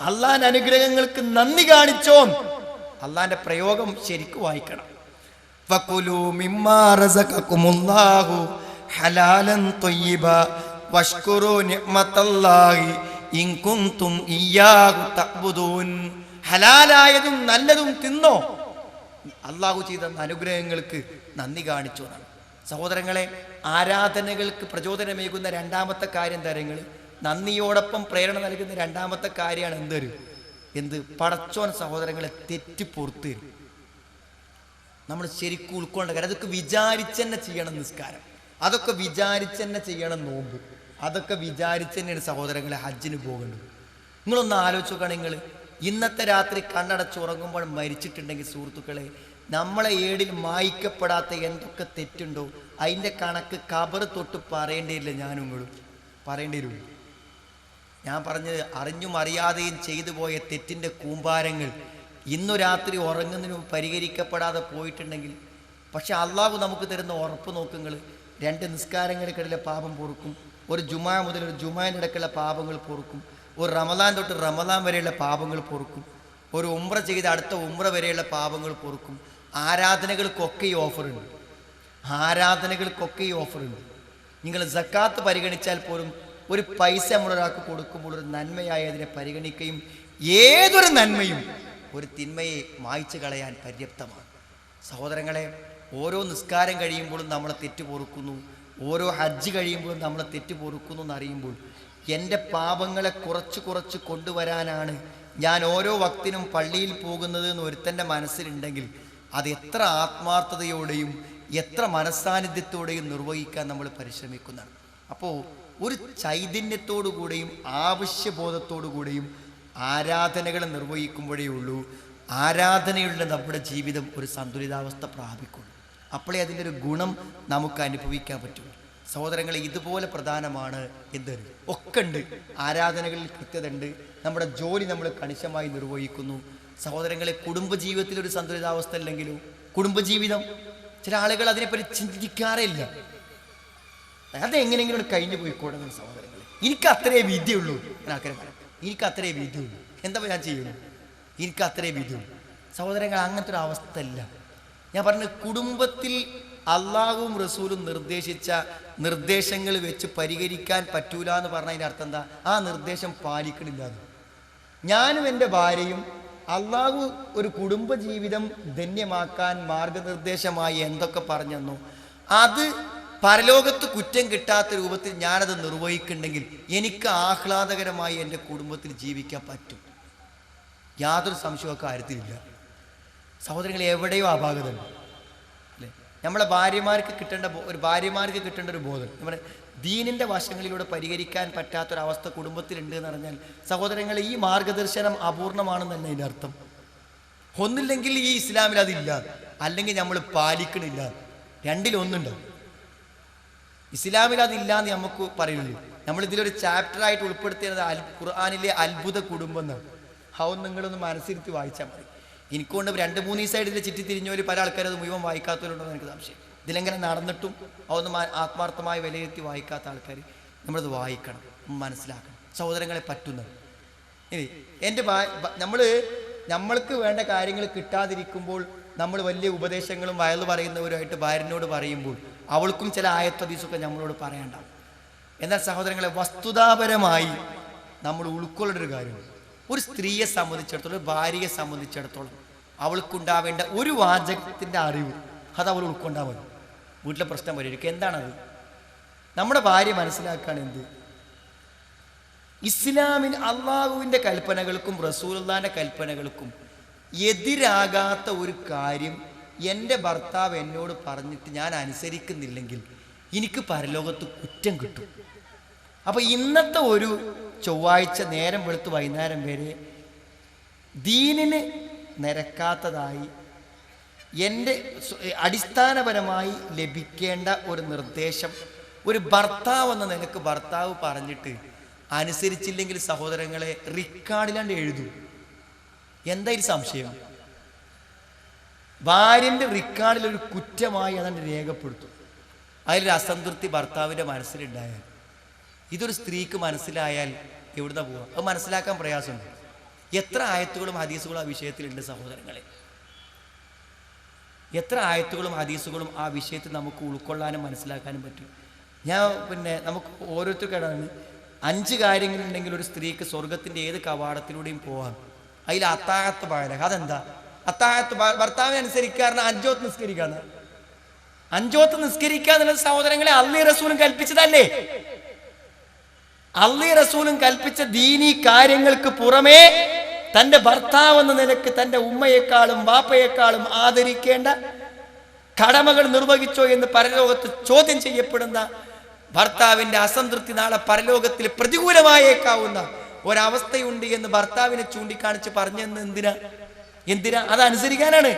അള്ളാന്റെ അനുഗ്രഹങ്ങൾക്ക് നന്ദി കാണിച്ചോ. അള്ളാന്റെ പ്രയോഗം ശരിക്കും വായിക്കണം. ഫകുലൂ മിമ്മാ റസഖകുമുല്ലാഹു ഹലാലൻ ത്വയ്യിബാ വഷ്കുറൂ നിഅമത്തല്ലാഹി ഇൻ കുൻതും ഇയ്യാഹു തഅ്ബുദൂൻ. ഹലാലായതും നല്ലതും തിന്നോ, അള്ളാഹു ചെയ്ത അനുഗ്രഹങ്ങൾക്ക് നന്ദി കാണിച്ചു എന്നാണ്. സഹോദരങ്ങളെ, ആരാധനകൾക്ക് പ്രചോദനമേകുന്ന രണ്ടാമത്തെ കാര്യം തരങ്ങൾ, നന്ദിയോടൊപ്പം പ്രേരണ നൽകുന്ന രണ്ടാമത്തെ കാര്യമാണ് എന്ത് പടച്ചോൻ സഹോദരങ്ങളെ തെറ്റി പുറത്തു തരും. നമ്മൾ ശരിക്കും ഉൾക്കൊണ്ട കാര്യം, അതൊക്കെ വിചാരിച്ചെന്നെ ചെയ്യണം നിസ്കാരം, അതൊക്കെ വിചാരിച്ചെന്നെ ചെയ്യണം നോമ്പ്, അതൊക്കെ വിചാരിച്ചെന്നെയാണ് സഹോദരങ്ങളെ ഹജ്ജിന് പോകേണ്ടത്. നിങ്ങളൊന്ന് ആലോചിച്ച് നോക്കുകയാണ്, നിങ്ങൾ ഇന്നത്തെ രാത്രി കണ്ണടച്ചുറങ്ങുമ്പോൾ മരിച്ചിട്ടുണ്ടെങ്കിൽ സുഹൃത്തുക്കളെ, നമ്മളെ ഏടിൽ മായ്ക്കപ്പെടാത്ത എന്തൊക്കെ തെറ്റുണ്ടോ അതിൻ്റെ കണക്ക് ഖബർ തൊട്ട് പറയേണ്ടിയില്ല. ഞാനും നിങ്ങളും പറയേണ്ടി വരുള്ളൂ. ഞാൻ പറഞ്ഞത്, അറിഞ്ഞും അറിയാതെയും ചെയ്തു പോയ തെറ്റിൻ്റെ കൂമ്പാരങ്ങൾ ഇന്നു രാത്രി ഉറങ്ങുന്നതിന് പരിഹരിക്കപ്പെടാതെ പോയിട്ടുണ്ടെങ്കിൽ, പക്ഷെ അള്ളാഹു നമുക്ക് തരുന്ന ഉറപ്പ് നോക്കുങ്ങൾ, 2 നിസ്കാരങ്ങൾക്കിടയിലെ പാപം പൊറുക്കും, ഒരു ജുമാ മുതൽ ഒരു ജുമാൻ്റെ ഇടയ്ക്കുള്ള പാപങ്ങൾ പൊറുക്കും, ഒരു റമദാൻ തൊട്ട് റമദാൻ വരെയുള്ള പാപങ്ങൾ പൊറുക്കും, ഒരു ഉംറ ചെയ്ത് അടുത്ത ഉംറ വരെയുള്ള പാപങ്ങൾ പൊറുക്കും. ആരാധനകൾക്കൊക്കെ ഈ ഓഫറുണ്ട്. നിങ്ങൾ സക്കാത്ത് പരിഗണിച്ചാൽ പോലും ഒരു പൈസ നമ്മളൊരാൾക്ക് കൊടുക്കുമ്പോൾ ഒരു നന്മയായി അതിനെ പരിഗണിക്കുകയും ഏതൊരു നന്മയും ഒരു തിന്മയെ മായ്ച്ചു കളയാൻ പര്യാപ്തമാണ്. സഹോദരങ്ങളെ, ഓരോ നിസ്കാരം കഴിയുമ്പോഴും നമ്മളെ തെറ്റ് പൊറുക്കുന്നു, ഓരോ ഹജ്ജ് കഴിയുമ്പോഴും നമ്മളെ തെറ്റ് പൊറുക്കുന്നു എന്നറിയുമ്പോൾ എൻ്റെ പാപങ്ങളെ കുറച്ച് കൊണ്ടുവരാനാണ് ഞാൻ ഓരോ വക്തിനും പള്ളിയിൽ പോകുന്നത് എന്ന് ഒരുത്തൻ്റെ മനസ്സിലുണ്ടെങ്കിൽ അത് എത്ര ആത്മാർത്ഥതയോടെയും എത്ര മനസ്സാന്നിധ്യത്തോടെയും നിർവഹിക്കാൻ നമ്മൾ പരിശ്രമിക്കുന്നതാണ്. അപ്പോൾ ഒരു ചൈതന്യത്തോടു കൂടെയും ആവശ്യബോധത്തോടു കൂടെയും ആരാധനകളെ നിർവഹിക്കുമ്പോഴേ ഉള്ളൂ ആരാധനയുള്ള നമ്മുടെ ജീവിതം ഒരു സന്തുലിതാവസ്ഥ പ്രാപിക്കുള്ളൂ. അപ്പോഴേ അതിൻ്റെ ഒരു ഗുണം നമുക്ക് അനുഭവിക്കാൻ പറ്റുള്ളൂ. സഹോദരങ്ങളെ, ഇതുപോലെ പ്രധാനമാണ് ഒക്കെ ഉണ്ട്. ആരാധനകളിൽ കൃത്യത ഉണ്ട്, നമ്മുടെ ജോലി നമ്മൾ കണിശമായി നിർവഹിക്കുന്നു. സഹോദരങ്ങളെ, കുടുംബജീവിതത്തിൽ ഒരു സന്തുലിതാവസ്ഥ ഇല്ലെങ്കിലും കുടുംബജീവിതം ചില ആളുകൾ അതിനെപ്പറ്റി ചിന്തിക്കാറേ ഇല്ല. അതെങ്ങനെയെങ്കിലും കഴിഞ്ഞു പോയിക്കോട്ടെ. സഹോദരങ്ങളെ, എനിക്ക് അത്രേ വിധിയുള്ളൂ. ആൾക്കാരെ പറയാം, എനിക്ക് അത്രേ വിധിയുള്ളൂ, എന്താ ഞാൻ ചെയ്യുന്നു, എനിക്ക് അത്രേ വിധിയുള്ളൂ. സഹോദരങ്ങൾ, അങ്ങനത്തെ ഒരു അവസ്ഥ ഇല്ല. ഞാൻ പറഞ്ഞത്, കുടുംബത്തിൽ അള്ളാഹുവും റസൂലും നിർദ്ദേശിച്ച നിർദ്ദേശങ്ങൾ വെച്ച് പരിഹരിക്കാൻ പറ്റൂല എന്ന് പറഞ്ഞതിൻ്റെ അർത്ഥം എന്താ? ആ നിർദ്ദേശം പാലിക്കണില്ല. ഞാനും എൻ്റെ ഭാര്യയും അള്ളാഹു ഒരു കുടുംബജീവിതം ധന്യമാക്കാൻ മാർഗനിർദ്ദേശമായി എന്തൊക്കെ പറഞ്ഞെന്നോ അത് പരലോകത്ത് കുറ്റം കിട്ടാത്ത രൂപത്തിൽ ഞാനത് നിർവഹിക്കുന്നുണ്ടെങ്കിൽ എനിക്ക് ആഹ്ലാദകരമായി എൻ്റെ കുടുംബത്തിൽ ജീവിക്കാൻ പറ്റും. യാതൊരു സംശയമൊക്കെ കാര്യത്തിലില്ല. സഹോദരങ്ങൾ, എവിടെയോ അപാകതയുണ്ട് അല്ലേ? നമ്മളെ ഭാര്യമാർക്ക് കിട്ടേണ്ട ഒരു ബോധം, നമ്മുടെ ദീനിൻ്റെ വശങ്ങളിലൂടെ പരിഹരിക്കാൻ പറ്റാത്തൊരവസ്ഥ കുടുംബത്തിലുണ്ട് എന്ന് പറഞ്ഞാൽ സഹോദരങ്ങൾ, ഈ മാർഗദർശനം അപൂർണമാണെന്നല്ല അതിൻ്റെ അർത്ഥം. ഒന്നില്ലെങ്കിൽ ഈ ഇസ്ലാമിൽ അതില്ല, അല്ലെങ്കിൽ നമ്മൾ പാലിക്കണില്ല. രണ്ടിലൊന്നുണ്ടോ? ഇസ്ലാമിൽ അതില്ല എന്ന് നമുക്ക് പറയുള്ളൂ. നമ്മളിതിലൊരു ചാപ്റ്ററായിട്ട് ഉൾപ്പെടുത്തിയത് ഖുർആനിലെ അത്ഭുത കുടുംബം എന്നാണ്. അതൊന്നും നിങ്ങളൊന്ന് മനസ്സിരുത്തി വായിച്ചാൽ മതി. എനിക്കൊണ്ട് 2-3 ദിവസമായിട്ട് ഇതിൽ ചുറ്റി തിരിഞ്ഞവർ പല ആൾക്കാരും അത് മുഴുവൻ വായിക്കാത്തവരുണ്ടെന്ന് എനിക്ക് സംശയം. ഇതിലെങ്ങനെ നടന്നിട്ടും അതൊന്നും ആത്മാർത്ഥമായി വിലയിരുത്തി വായിക്കാത്ത ആൾക്കാർ നമ്മളത് വായിക്കണം, മനസ്സിലാക്കണം. സഹോദരങ്ങളെ പറ്റുന്നത്. ഇനി എൻ്റെ നമ്മൾക്ക് വേണ്ട കാര്യങ്ങൾ കിട്ടാതിരിക്കുമ്പോൾ നമ്മൾ വലിയ ഉപദേശങ്ങളും വയല് പറയുന്നവരുമായിട്ട് ഭാര്യനോട് പറയുമ്പോൾ അവൾക്കും ചില ആയത്തദീസൊക്കെ നമ്മളോട് പറയണ്ടാവും. എന്നാൽ സഹോദരങ്ങളെ, വസ്തുതാപരമായി നമ്മൾ ഉൾക്കൊള്ളേണ്ട ഒരു കാര്യമാണ്. ഒരു സ്ത്രീയെ സംബന്ധിച്ചിടത്തോളം, ഒരു ഭാര്യയെ സംബന്ധിച്ചിടത്തോളം അവൾക്കുണ്ടാവേണ്ട ഒരു വാചകത്തിൻ്റെ അറിവ് അത് അവൾ ഉൾക്കൊണ്ടാൽ മതി. വീട്ടിലെ പ്രശ്നം പരിഹരിക്കുക. എന്താണത്? നമ്മുടെ ഭാര്യ മനസ്സിലാക്കുകയാണ് എന്ത്? ഇസ്ലാമിന്, അള്ളാഹുവിൻ്റെ കൽപ്പനകൾക്കും റസൂലുള്ളാഹിൻ്റെ കൽപ്പനകൾക്കും എതിരാകാത്ത ഒരു കാര്യം എൻ്റെ ഭർത്താവ് എന്നോട് പറഞ്ഞിട്ട് ഞാൻ അനുസരിക്കുന്നില്ലെങ്കിൽ എനിക്ക് പരലോകത്ത് കുറ്റം കിട്ടും. അപ്പോൾ ഇന്നത്തെ ഒരു ചൊവ്വാഴ്ച നേരം വെളുത്ത് വൈകുന്നേരം വരെ ദീനിന് നിരക്കാത്തതായി എൻ്റെ അടിസ്ഥാനപരമായി ലഭിക്കേണ്ട ഒരു നിർദ്ദേശം ഒരു ഭർത്താവ് എന്ന നിലക്ക് ഭർത്താവ് പറഞ്ഞിട്ട് അനുസരിച്ചില്ലെങ്കിൽ സഹോദരങ്ങളെ റിക്കാർഡിലാണ്ട് എഴുതും. എന്താ ഒരു സംശയം? ഭാര്യൻ്റെ റിക്കാർഡിൽ ഒരു കുറ്റമായി അതാണ്ട് രേഖപ്പെടുത്തും. അതിലൊരു അസംതൃപ്തി ഭർത്താവിൻ്റെ മനസ്സിലുണ്ടായാൽ, ഇതൊരു സ്ത്രീക്ക് മനസ്സിലായാൽ എവിടുന്ന പോവുക? അത് മനസ്സിലാക്കാൻ പ്രയാസമുണ്ട്. എത്ര ആയത്തുകളും ഹദീസുകളും ആ വിഷയത്തിലുണ്ട് സഹോദരങ്ങളെ. എത്ര ആയത്തുകളും ഹദീസുകളും ആ വിഷയത്തിൽ നമുക്ക് ഉൾക്കൊള്ളാനും മനസ്സിലാക്കാനും പറ്റും. നമുക്ക് ഓരോരുത്തർക്കാണ് 5 കാര്യങ്ങളുണ്ടെങ്കിൽ ഒരു സ്ത്രീക്ക് സ്വർഗത്തിൻ്റെ ഏത് കവാടത്തിലൂടെയും പോകാം. അതിൽ അത്താഴത്ത് പാഴ. അതെന്താ? അത്താഴത്ത് ഭർത്താവിനെ അനുസരിക്കാറിന് 5 നിസ്കരിക്കാന്ന്. 5 നിസ്കരിക്കുക എന്നുള്ളത് സഹോദരങ്ങളെ അള്ളാഹുവും റസൂലും കൽപ്പിച്ചതല്ലേ? അള്ളാഹുവും റസൂലും കൽപ്പിച്ച ദീനീ കാര്യങ്ങൾക്ക് പുറമേ തൻ്റെ ഭർത്താവ് എന്ന നിലക്ക് തൻ്റെ ഉമ്മയെക്കാളും വാപ്പയെക്കാളും ആദരിക്കേണ്ട കടമകൾ നിർവഹിച്ചോ എന്ന് പരലോകത്ത് ചോദ്യം ചെയ്യപ്പെടുന്ന, ഭർത്താവിൻ്റെ അസംതൃപ്തി നാളെ പരലോകത്തിൽ പ്രതികൂലമായേക്കാവുന്ന ഒരവസ്ഥയുണ്ട് എന്ന് ഭർത്താവിനെ ചൂണ്ടിക്കാണിച്ച് പറഞ്ഞെന്ന് എന്തിനാ? അതനുസരിക്കാനാണ്.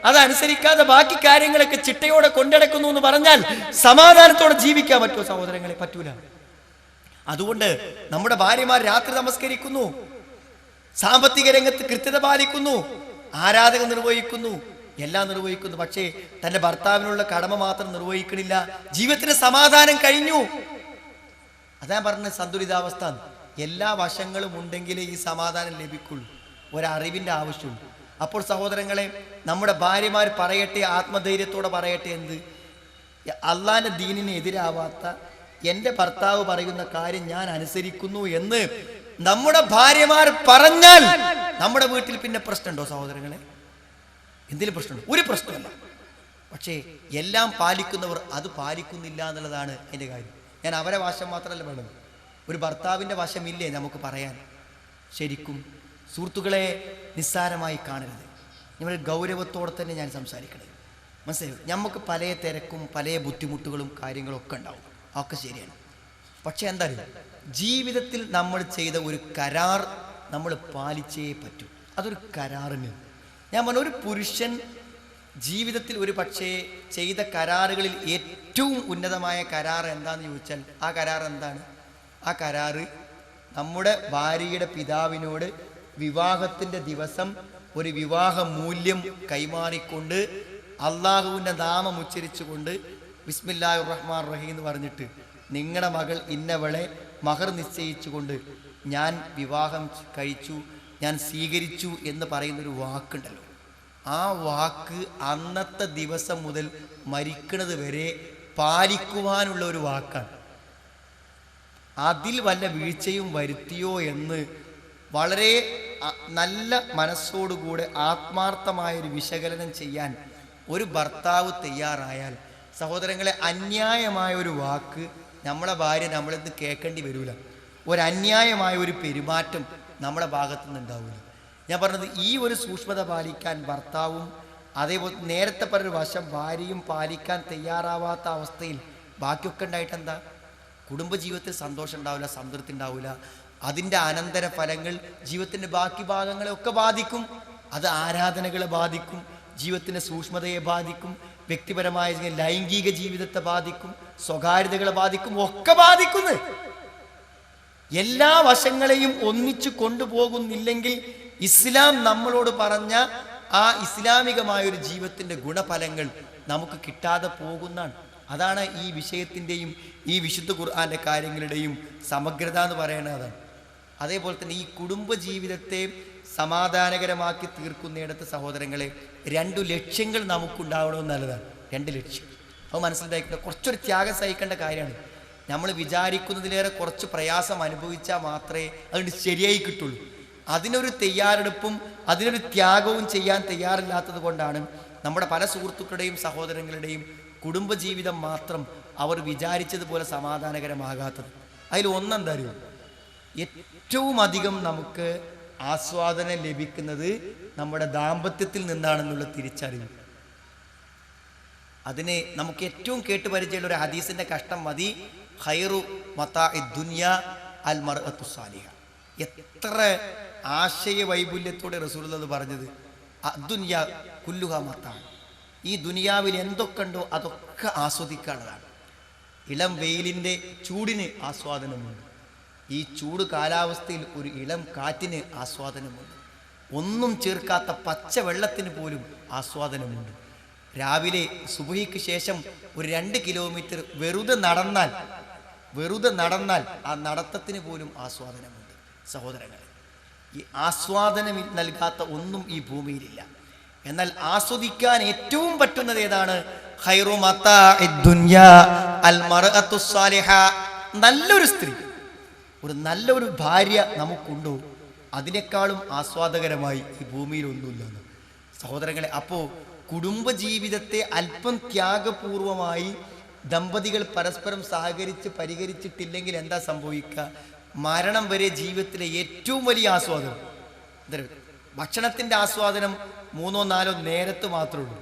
അതനുസരിക്കാതെ ബാക്കി കാര്യങ്ങളൊക്കെ ചിട്ടയോടെ കൊണ്ടടക്കുന്നു എന്ന് പറഞ്ഞാൽ സമാധാനത്തോടെ ജീവിക്കാൻ പറ്റുമോ സഹോദരങ്ങളെ? പറ്റൂല. അതുകൊണ്ട് നമ്മുടെ ഭാര്യമാർ രാത്രി നമസ്കരിക്കുന്നു, സാമ്പത്തിക രംഗത്ത് കൃത്യത പാലിക്കുന്നു, ആരാധന നിർവഹിക്കുന്നു, എല്ലാം നിർവഹിക്കുന്നു. പക്ഷേ തൻ്റെ ഭർത്താവിനുള്ള കടമ മാത്രം നിർവഹിക്കണില്ല. ജീവിതത്തിന് സമാധാനം കഴിഞ്ഞു. അതാ പറഞ്ഞ സന്തുലിതാവസ്ഥ. എല്ലാ വശങ്ങളും ഉണ്ടെങ്കിലേ ഈ സമാധാനം ലഭിക്കുള്ളൂ. ഒരറിവിൻ്റെ ആവശ്യമുണ്ട്. അപ്പോൾ സഹോദരങ്ങളെ, നമ്മുടെ ഭാര്യമാർ പറയട്ടെ, ആത്മധൈര്യത്തോടെ പറയട്ടെ, എന്ത്? അള്ളാഹിൻ്റെ ദീനിന് എതിരാവാത്ത എൻ്റെ ഭർത്താവ് പറയുന്ന കാര്യം ഞാൻ അനുസരിക്കുന്നു എന്ന് നമ്മുടെ ഭാര്യമാർ പറഞ്ഞാൽ നമ്മുടെ വീട്ടിൽ പിന്നെ പ്രശ്നമുണ്ടോ സഹോദരങ്ങളെ? എന്തെങ്കിലും പ്രശ്നമുണ്ടോ? ഒരു പ്രശ്നമല്ല. പക്ഷേ എല്ലാം പാലിക്കുന്നവർ അത് പാലിക്കുന്നില്ല എന്നുള്ളതാണ് എൻ്റെ കാര്യം. ഞാൻ അവരെ വശം മാത്രമല്ല വേണ്ടത്, ഒരു ഭർത്താവിൻ്റെ വശമില്ലേ നമുക്ക് പറയാൻ? ശരിക്കും സുഹൃത്തുക്കളെ, നിസ്സാരമായി കാണരുത്. നമ്മൾ ഗൗരവത്തോടെ തന്നെ ഞാൻ സംസാരിക്കണത് മനസ്സിലായി. നമുക്ക് പല തിരക്കും പല ബുദ്ധിമുട്ടുകളും കാര്യങ്ങളും ഒക്കെ ഉണ്ടാവും. ഒക്കെ ശരിയാണ്. പക്ഷെ എന്താ ജീവിതത്തിൽ നമ്മൾ ചെയ്ത ഒരു കരാർ നമ്മൾ പാലിച്ചേ പറ്റൂ. അതൊരു കരാറിന് ഞാൻ പറഞ്ഞ, ഒരു പുരുഷൻ ജീവിതത്തിൽ ഒരു പക്ഷേ ചെയ്ത കരാറുകളിൽ ഏറ്റവും ഉന്നതമായ കരാർ എന്താണെന്ന് ചോദിച്ചാൽ ആ കരാർ എന്താണ്? ആ കരാറ് നമ്മുടെ ഭാര്യയുടെ പിതാവിനോട് വിവാഹത്തിൻ്റെ ദിവസം ഒരു വിവാഹ മൂല്യം കൈമാറിക്കൊണ്ട് അള്ളാഹുവിൻ്റെ നാമം ഉച്ചരിച്ചുകൊണ്ട് ബിസ്മില്ലാഹിർ റഹ്മാൻ റഹീം എന്ന് പറഞ്ഞിട്ട് നിങ്ങളുടെ മകൾ ഇന്നവളെ മഹർ നിശ്ചയിച്ചുകൊണ്ട് ഞാൻ വിവാഹം കഴിച്ചു, ഞാൻ സ്വീകരിച്ചു എന്ന് പറയുന്നൊരു വാക്കുണ്ടല്ലോ. ആ വാക്ക് അന്നത്തെ ദിവസം മുതൽ മരിക്കുന്നത് വരെ പാലിക്കുവാനുള്ള ഒരു വാക്കാണ്. അതിൽ വല്ല വീഴ്ചയും വരുത്തിയോ എന്ന് വളരെ നല്ല മനസ്സോടുകൂടെ ആത്മാർത്ഥമായൊരു വിശകലനം ചെയ്യാൻ ഒരു ഭർത്താവ് തയ്യാറായാൽ സഹോദരങ്ങളെ, അന്യായമായ ഒരു വാക്ക് നമ്മളെ ഭാര്യ നമ്മളിന്ന് കേൾക്കേണ്ടി വരില്ല. ഒരന്യായമായ ഒരു പെരുമാറ്റം നമ്മുടെ ഭാഗത്തു നിന്നുണ്ടാവില്ല. ഞാൻ പറഞ്ഞത് ഈ ഒരു സൂക്ഷ്മത പാലിക്കാൻ ഭർത്താവും അതേപോലെ നേരത്തെ പറഞ്ഞൊരു വശം ഭാര്യയും പാലിക്കാൻ തയ്യാറാവാത്ത അവസ്ഥയിൽ ബാക്കിയൊക്കെ ഉണ്ടായിട്ടെന്താ? കുടുംബജീവിതത്തിൽ സന്തോഷം ഉണ്ടാവില്ല, സംതൃപ്തി ഉണ്ടാവില്ല. അതിൻ്റെ അനന്തര ഫലങ്ങൾ ജീവിതത്തിൻ്റെ ബാക്കി ഭാഗങ്ങളെ ഒക്കെ ബാധിക്കും. അത് ആരാധനകളെ ബാധിക്കും, ജീവിതത്തിൻ്റെ സൂക്ഷ്മതയെ ബാധിക്കും, വ്യക്തിപരമായ ലൈംഗിക ജീവിതത്തെ ബാധിക്കും, സ്വകാര്യതകളെ ബാധിക്കും, ഒക്കെ ബാധിക്കുന്നു. എല്ലാ വശങ്ങളെയും ഒന്നിച്ചു കൊണ്ടുപോകുന്നില്ലെങ്കിൽ ഇസ്ലാം നമ്മളോട് പറഞ്ഞ ആ ഇസ്ലാമികമായൊരു ജീവിതത്തിൻ്റെ ഗുണഫലങ്ങൾ നമുക്ക് കിട്ടാതെ പോകുന്നതാണ്. അതാണ് ഈ വിഷയത്തിൻ്റെയും ഈ വിശുദ്ധ ഖുർആന്റെ കാര്യങ്ങളുടെയും സമഗ്രത എന്ന് പറയുന്നത്. അതാണ് അതേപോലെ തന്നെ ഈ കുടുംബജീവിതത്തെ സമാധാനകരമാക്കി തീർക്കുന്നിടത്ത് സഹോദരങ്ങളെ 2 ലക്ഷ്യങ്ങൾ നമുക്കുണ്ടാവണമെന്ന് നല്ലതാണ്. 2 ലക്ഷ്യം അത് മനസ്സിലാക്കിയിട്ട് കുറച്ചൊരു ത്യാഗം സഹിക്കേണ്ട കാര്യമാണ്. നമ്മൾ വിചാരിക്കുന്നതിലേറെ കുറച്ച് പ്രയാസം അനുഭവിച്ചാൽ മാത്രമേ അതുകൊണ്ട് ശരിയായി കിട്ടുള്ളൂ. അതിനൊരു തയ്യാറെടുപ്പും അതിനൊരു ത്യാഗവും ചെയ്യാൻ തയ്യാറില്ലാത്തത് കൊണ്ടാണ് നമ്മുടെ പല സുഹൃത്തുക്കളുടെയും സഹോദരങ്ങളുടെയും കുടുംബജീവിതം മാത്രം അവർ വിചാരിച്ചതുപോലെ സമാധാനകരമാകാത്തത്. അതിൽ ഒന്നെന്താ അറിയോ, ഏറ്റവും അധികം നമുക്ക് ആസ്വാദനം ലഭിക്കുന്നത് നമ്മുടെ ദാമ്പത്യത്തിൽ നിന്നാണെന്നുള്ള തിരിച്ചറിവ്. അതിന് നമുക്ക് ഏറ്റവും കേട്ട് പരിചയമുള്ള ഒരു ഹദീസിന്റെ കഷ്ടം മതി. ഖൈറു മതാഇ ദുനിയ അൽ മർഅത്തു സാലിഹ. എത്ര ആശയ വൈപുല്യത്തോടെ റസൂലുള്ളാഹി പറഞ്ഞത്. അദ്ദുനിയ കുല്ലുഹ മതാ. ഈ ദുനിയാവിൽ എന്തൊക്കെ ഉണ്ടോ അതൊക്കെ ആസ്വദിക്കാനുള്ളതാണ്. ഇളം വെയിലിൻ്റെ ചൂടിന് ആസ്വാദനമുണ്ട്. ഈ ചൂട് കാലാവസ്ഥയിൽ ഒരു ഇളം കാറ്റിന് ആസ്വാദനമുണ്ട്. ഒന്നും ചേർക്കാത്ത പച്ച വെള്ളത്തിന് പോലും ആസ്വാദനമുണ്ട്. രാവിലെ സുബഹിക്ക് ശേഷം ഒരു 2 കിലോമീറ്റർ വെറുതെ നടന്നാൽ ആ നടത്തത്തിന് പോലും ആസ്വാദനമുണ്ട്. സഹോദരങ്ങളെ, ഈ ആസ്വാദനം നൽകാത്ത ഒന്നും ഈ ഭൂമിയിലില്ല. എന്നാൽ ആസ്വദിക്കാൻ ഏറ്റവും പറ്റുന്നത് ഏതാണ്? ഖൈറു മതാഇദ് ദുനിയ അൽ മർഅത്തു സാലിഹ. നല്ലൊരു സ്ത്രീ, നല്ലൊരു ഭാര്യ നമുക്കുണ്ടോ അതിനേക്കാളും ആസ്വാദകരമായി ഈ ഭൂമിയിൽ ഒന്നുമില്ല സഹോദരങ്ങളെ. അപ്പോൾ കുടുംബജീവിതത്തെ അല്പം ത്യാഗപൂർവമായി ദമ്പതികൾ പരസ്പരം സഹകരിച്ച് പരിഹരിച്ചിട്ടില്ലെങ്കിൽ എന്താ സംഭവിക്കുക? മരണം വരെ ജീവിതത്തിലെ ഏറ്റവും വലിയ ആസ്വാദനം. ഭക്ഷണത്തിൻ്റെ ആസ്വാദനം 3-4 നേരത്ത് മാത്രമേ ഉള്ളൂ.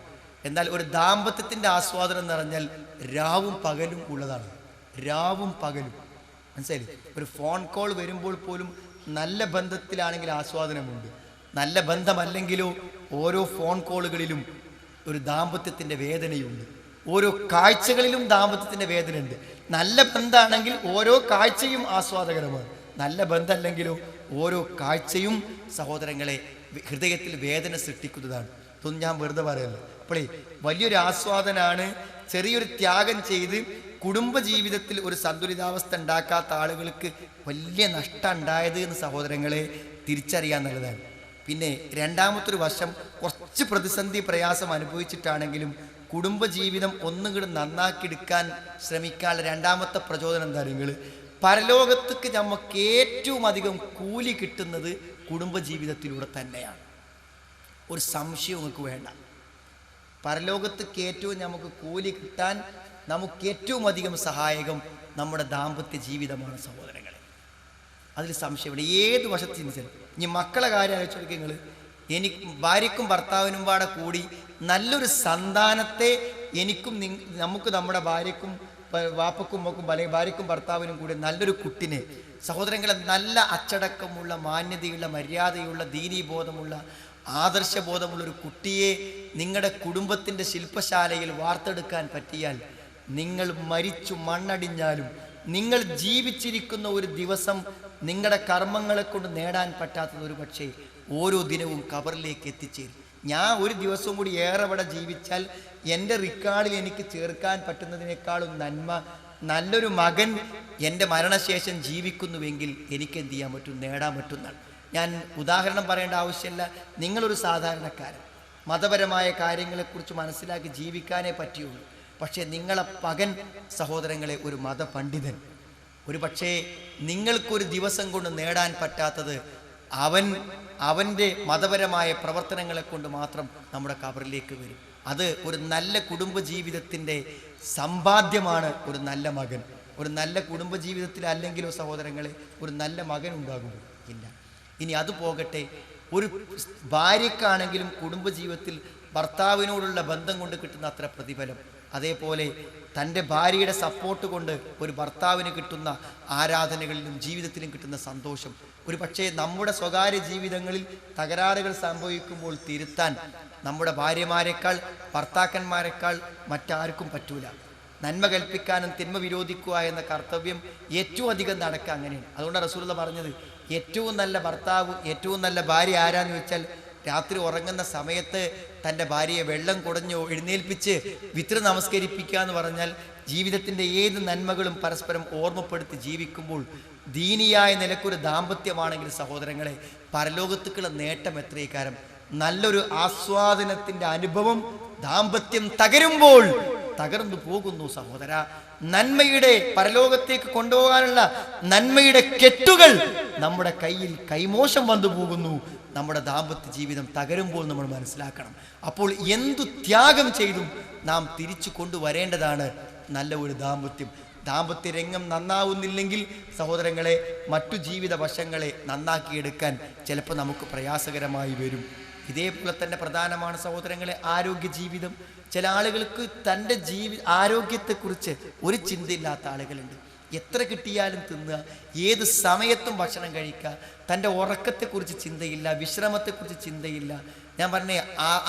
എന്നാൽ ഒരു ദാമ്പത്യത്തിൻ്റെ ആസ്വാദനം എന്ന് പറഞ്ഞാൽ രാവും പകലും ഉള്ളതാണ്. രാവും പകലും, മനസ്സിലായി? ഒരു ഫോൺ കോൾ വരുമ്പോൾ പോലും നല്ല ബന്ധത്തിലാണെങ്കിൽ ആസ്വാദനമുണ്ട്. നല്ല ബന്ധമല്ലെങ്കിലോ ഓരോ ഫോൺ കോളുകളിലും ഒരു ദാമ്പത്യത്തിൻ്റെ വേദനയുണ്ട്. ഓരോ കാഴ്ചകളിലും ദാമ്പത്യത്തിൻ്റെ വേദനയുണ്ട്. നല്ല ബന്ധമാണെങ്കിൽ ഓരോ കാഴ്ചയും ആസ്വാദകരമാണ്. നല്ല ബന്ധമല്ലെങ്കിലോ ഓരോ കാഴ്ചയും സഹോദരങ്ങളെ ഹൃദയത്തിൽ വേദന സൃഷ്ടിക്കുന്നതാണ്. ഇതൊന്നും ഞാൻ വെറുതെ പറയല്ല. അപ്പോഴേ വലിയൊരു ആസ്വാദനാണ് ചെറിയൊരു ത്യാഗം ചെയ്ത് കുടുംബജീവിതത്തിൽ ഒരു സന്തുലിതാവസ്ഥ ഉണ്ടാക്കാത്ത ആളുകൾക്ക് വലിയ നഷ്ടം ഉണ്ടായത് എന്ന് സഹോദരങ്ങളെ തിരിച്ചറിയാൻ നല്ലതാണ്. പിന്നെ രണ്ടാമത്തൊരു വശം, കുറച്ച് പ്രതിസന്ധി പ്രയാസം അനുഭവിച്ചിട്ടാണെങ്കിലും കുടുംബജീവിതം ഒന്നും കൂടി നന്നാക്കിയെടുക്കാൻ ശ്രമിക്കാനുള്ള രണ്ടാമത്തെ പ്രചോദനം എന്താ നിങ്ങൾ? പരലോകത്തേക്ക് നമുക്ക് ഏറ്റവും അധികം കൂലി കിട്ടുന്നത് കുടുംബജീവിതത്തിലൂടെ തന്നെയാണ്. ഒരു സംശയം നമുക്ക് വേണ്ട. പരലോകത്തേക്ക് ഏറ്റവും നമുക്ക് കൂലി കിട്ടാൻ നമുക്ക് ഏറ്റവും അധികം സഹായകം നമ്മുടെ ദാമ്പത്യ ജീവിതമാണ് സഹോദരങ്ങളെ. അതിൽ സംശയമില്ല. ഏത് വശത്ത് ചിന്തിച്ചാൽ, ഇനി മക്കളെ കാര്യം ആലോചിച്ചു നിങ്ങൾ, എനിക്ക് ഭാര്യയ്ക്കും ഭർത്താവിനും പാടെ കൂടി നല്ലൊരു സന്താനത്തെ നമുക്ക് നമ്മുടെ ഭാര്യയ്ക്കും വാപ്പക്കും മക്കും അല്ലെങ്കിൽ ഭാര്യയ്ക്കും ഭർത്താവിനും കൂടി നല്ലൊരു കുട്ടിനെ, സഹോദരങ്ങളെ, നല്ല അച്ചടക്കമുള്ള, മാന്യതയുള്ള, മര്യാദയുള്ള, ദീനീബോധമുള്ള, ആദർശബോധമുള്ള ഒരു കുട്ടിയെ നിങ്ങളുടെ കുടുംബത്തിൻ്റെ ശില്പശാലയിൽ വാർത്തെടുക്കാൻ പറ്റിയാൽ നിങ്ങൾ മരിച്ചു മണ്ണടിഞ്ഞാലും നിങ്ങൾ ജീവിച്ചിരിക്കുന്ന ഒരു ദിവസം നിങ്ങളുടെ കർമ്മങ്ങളെ കൊണ്ട് നേടാൻ പറ്റാത്തത് ഒരു പക്ഷേ ഓരോ ദിനവും ഖബറിലേക്ക് എത്തിച്ചേരും. ഞാൻ ഒരു ദിവസവും കൂടി ഏറെവിടെ ജീവിച്ചാൽ എൻ്റെ റിക്കാർഡിൽ എനിക്ക് ചേർക്കാൻ പറ്റുന്നതിനേക്കാളും നന്മ നല്ലൊരു മകൻ എൻ്റെ മരണശേഷം ജീവിക്കുന്നുവെങ്കിൽ എനിക്ക് എന്ത് ചെയ്യാൻ പറ്റും? നേടാൻ പറ്റുന്നതാണ്. ഞാൻ ഉദാഹരണം പറയേണ്ട ആവശ്യമില്ല. നിങ്ങളൊരു സാധാരണക്കാരൻ, മതപരമായ കാര്യങ്ങളെക്കുറിച്ച് മനസ്സിലാക്കി ജീവിക്കാനേ പറ്റിയുള്ളൂ. പക്ഷേ നിങ്ങളെ പകൻ സഹോദരങ്ങളെ ഒരു മതപണ്ഡിതൻ, ഒരു പക്ഷേ നിങ്ങൾക്കൊരു ദിവസം കൊണ്ട് നേടാൻ പറ്റാത്തത് അവൻ്റെ മതപരമായ പ്രവർത്തനങ്ങളെ കൊണ്ട് മാത്രം നമ്മുടെ ഖബറിലേക്ക് വരും. അത് ഒരു നല്ല കുടുംബജീവിതത്തിൻ്റെ സമ്പാദ്യമാണ് ഒരു നല്ല മകൻ. ഒരു നല്ല കുടുംബജീവിതത്തിൽ അല്ലെങ്കിലോ സഹോദരങ്ങളെ ഒരു നല്ല മകൻ ഉണ്ടാകുമോ? ഇല്ല. ഇനി അത് പോകട്ടെ, ഒരു ഭാര്യക്കാണെങ്കിലും കുടുംബജീവിതത്തിൽ ഭർത്താവിനോടുള്ള ബന്ധം കൊണ്ട് കിട്ടുന്ന അത്ര പ്രതിഫലം, അതേപോലെ തൻ്റെ ഭാര്യയുടെ സപ്പോർട്ട് കൊണ്ട് ഒരു ഭർത്താവിന് കിട്ടുന്ന ആരാധനകളിലും ജീവിതത്തിലും കിട്ടുന്ന സന്തോഷം ഒരു പക്ഷേ നമ്മുടെ സ്വകാര്യ ജീവിതങ്ങളിൽ തകരാറുകൾ സംഭവിക്കുമ്പോൾ തിരുത്താൻ നമ്മുടെ ഭാര്യമാരെക്കാൾ ഭർത്താക്കന്മാരെക്കാൾ മറ്റാർക്കും പറ്റൂല. നന്മ കൽപ്പിക്കാനും തിന്മ വിരോധിക്കുക എന്ന കർത്തവ്യം ഏറ്റവും അധികം നടക്കുക അങ്ങനെയാണ്. അതുകൊണ്ട് റസൂലുള്ളാഹി പറഞ്ഞത് ഏറ്റവും നല്ല ഭർത്താവ് ഏറ്റവും നല്ല ഭാര്യ ആരാന്ന് വെച്ചാൽ രാത്രി ഉറങ്ങുന്ന സമയത്ത് തൻ്റെ ഭാര്യയെ വെള്ളം കുടഞ്ഞു എഴുന്നേൽപ്പിച്ച് വിത്ർ നമസ്കരിപ്പിക്കുക എന്ന് പറഞ്ഞാൽ ജീവിതത്തിൻ്റെ ഏത് നന്മകളും പരസ്പരം ഓർമ്മപ്പെടുത്തി ജീവിക്കുമ്പോൾ ദീനിയായ നിലക്കൊരു ദാമ്പത്യമാണെങ്കിൽ സഹോദരങ്ങളെ, പരലോകത്തേക്കുള്ള നേട്ടം എത്രയേക്കാരം. നല്ലൊരു ആസ്വാദനത്തിൻ്റെ അനുഭവം ദാമ്പത്യം തകരുമ്പോൾ തകർന്നു പോകുന്നു സഹോദര. നന്മയുടെ പരലോകത്തേക്ക് കൊണ്ടുപോകാനുള്ള നന്മയുടെ കെട്ടുകൾ നമ്മുടെ കയ്യിൽ കൈമോശം വന്നു പോകുന്നു. നമ്മുടെ ദാമ്പത്യ ജീവിതം തകരുമ്പോൾ നമ്മൾ മനസ്സിലാക്കണം. അപ്പോൾ എന്തു ത്യാഗം ചെയ്തും നാം തിരിച്ചു കൊണ്ടുവരേണ്ടതാണ് നല്ല ഒരു ദാമ്പത്യം. ദാമ്പത്യ രംഗം നന്നാവുന്നില്ലെങ്കിൽ സഹോദരങ്ങളെ, മറ്റു ജീവിത വശങ്ങളെ നന്നാക്കിയെടുക്കാൻ ചിലപ്പോൾ നമുക്ക് പ്രയാസകരമായി വരും. ഇതേപോലെ തന്നെ പ്രധാനമാണ് സഹോദരങ്ങളെ ആരോഗ്യ ജീവിതം. ചില ആളുകൾക്ക് തൻ്റെ ആരോഗ്യത്തെക്കുറിച്ച് ഒരു ചിന്തയില്ലാത്ത ആളുകളുണ്ട്. എത്ര കിട്ടിയാലും തിന്നുക, ഏത് സമയത്തും ഭക്ഷണം കഴിക്കുക, തൻ്റെ ഉറക്കത്തെക്കുറിച്ച് ചിന്തയില്ല, വിശ്രമത്തെക്കുറിച്ച് ചിന്തയില്ല. ഞാൻ പറഞ്ഞേ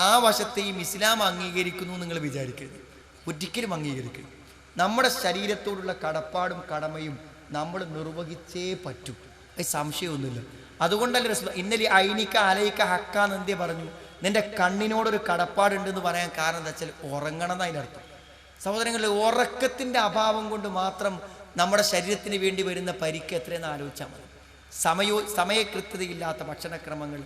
ആ വശത്തെയും ഇസ്ലാം അംഗീകരിക്കുന്നു നിങ്ങൾ വിചാരിക്കരുത്, ഒരിക്കലും അംഗീകരിക്കരുത്. നമ്മുടെ ശരീരത്തോടുള്ള കടപ്പാടും കടമയും നമ്മൾ നിർവഹിച്ചേ പറ്റൂ, അത് സംശയമൊന്നുമില്ല. അതുകൊണ്ടല്ലേ റസൂൽ ഇന്നലെ ഐനിക്ക അലയിക്ക ഹക്കാന്ന് എന്തേ പറഞ്ഞു? നിന്റെ കണ്ണിനോടൊരു കടപ്പാടുണ്ടെന്ന് പറയാൻ കാരണം എന്താ വെച്ചാൽ ഉറങ്ങണം എന്നതിൻ്റെ അർത്ഥം. സഹോദരങ്ങളെ, ഉറക്കത്തിൻ്റെ അഭാവം കൊണ്ട് മാത്രം നമ്മുടെ ശരീരത്തിന് വേണ്ടി വരുന്ന പരിക്ക് എത്രയെന്ന് ആലോചിച്ചാൽ മതി. സമയകൃത്യതയില്ലാത്ത ഭക്ഷണക്രമങ്ങൾ,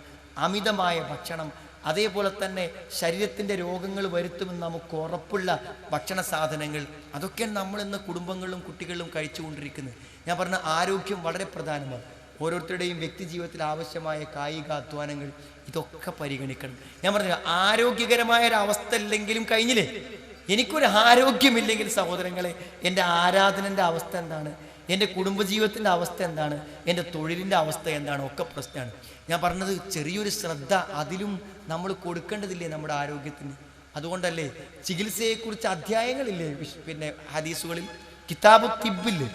അമിതമായ ഭക്ഷണം, അതേപോലെ തന്നെ ശരീരത്തിൻ്റെ രോഗങ്ങൾ വരുത്തുമെന്ന് നമുക്ക് ഉറപ്പുള്ള ഭക്ഷണ സാധനങ്ങൾ, അതൊക്കെയാണ് നമ്മളിന്ന് കുടുംബങ്ങളിലും കുട്ടികളിലും കഴിച്ചുകൊണ്ടിരിക്കുന്നത്. ഞാൻ പറഞ്ഞ ആരോഗ്യം വളരെ പ്രധാനമാണ്. ഓരോരുത്തരുടെയും വ്യക്തി ജീവിതത്തിൽ ആവശ്യമായ കായിക അധ്വാനങ്ങൾ ഇതൊക്കെ പരിഗണിക്കണം. ഞാൻ പറഞ്ഞ ആരോഗ്യകരമായ ഒരു അവസ്ഥ ഇല്ലെങ്കിലും കഴിഞ്ഞില്ലേ. എനിക്കൊരു ആരോഗ്യമില്ലെങ്കിൽ സഹോദരങ്ങളെ, എൻ്റെ ആരാധനൻ്റെ അവസ്ഥ എന്താണ്, എൻ്റെ കുടുംബജീവിതത്തിൻ്റെ അവസ്ഥ എന്താണ്, എൻ്റെ തൊഴിലിൻ്റെ അവസ്ഥ എന്താണ്, ഒക്കെ പ്രശ്നമാണ്. ഞാൻ പറഞ്ഞത് ചെറിയൊരു ശ്രദ്ധ അതിലും നമ്മൾ കൊടുക്കേണ്ടതില്ലേ നമ്മുടെ ആരോഗ്യത്തിന്. അതുകൊണ്ടല്ലേ ചികിത്സയെക്കുറിച്ച് അധ്യായങ്ങളില്ലേ പിന്നെ ഹദീസുകളിൽ. കിതാബു തിബ്ബില്ലേ,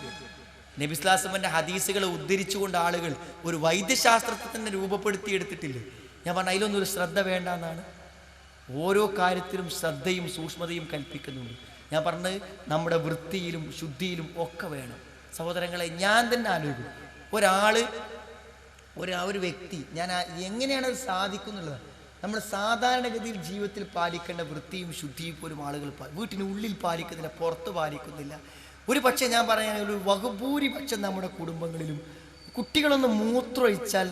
നബി സ്വല്ലല്ലാഹു അലൈഹി വസല്ലമയുടെ ഹദീസുകളെ ഉദ്ധരിച്ചുകൊണ്ട് ആളുകൾ ഒരു വൈദ്യശാസ്ത്രത്തെ തന്നെ രൂപപ്പെടുത്തിയെടുത്തിട്ടില്ലേ. ഞാൻ പറഞ്ഞ അതിലൊന്നും ഒരു ശ്രദ്ധ വേണ്ട എന്നാണ്. ഓരോ കാര്യത്തിലും ശ്രദ്ധയും സൂക്ഷ്മതയും കൽപ്പിക്കുന്നുണ്ട്. ഞാൻ പറഞ്ഞത് നമ്മുടെ വൃത്തിയിലും ശുദ്ധിയിലും ഒക്കെ വേണം സഹോദരങ്ങളെ. ഞാൻ തന്നെ ആലോചിക്കും, ഒരു വ്യക്തി ഞാൻ എങ്ങനെയാണ് അത് സാധിക്കുന്നുള്ളത്. നമ്മൾ സാധാരണഗതിയിൽ ജീവിതത്തിൽ പാലിക്കേണ്ട വൃത്തിയും ശുദ്ധിയും പോലും ആളുകൾ വീട്ടിനുള്ളിൽ പാലിക്കുന്നില്ല, പുറത്ത് പാലിക്കുന്നില്ല. ഒരു പക്ഷേ ഞാൻ പറയാൻ ഒരു ബഹുഭൂരിപക്ഷം നമ്മുടെ കുടുംബങ്ങളിലും കുട്ടികളൊന്ന് മൂത്രമൊഴിച്ചാൽ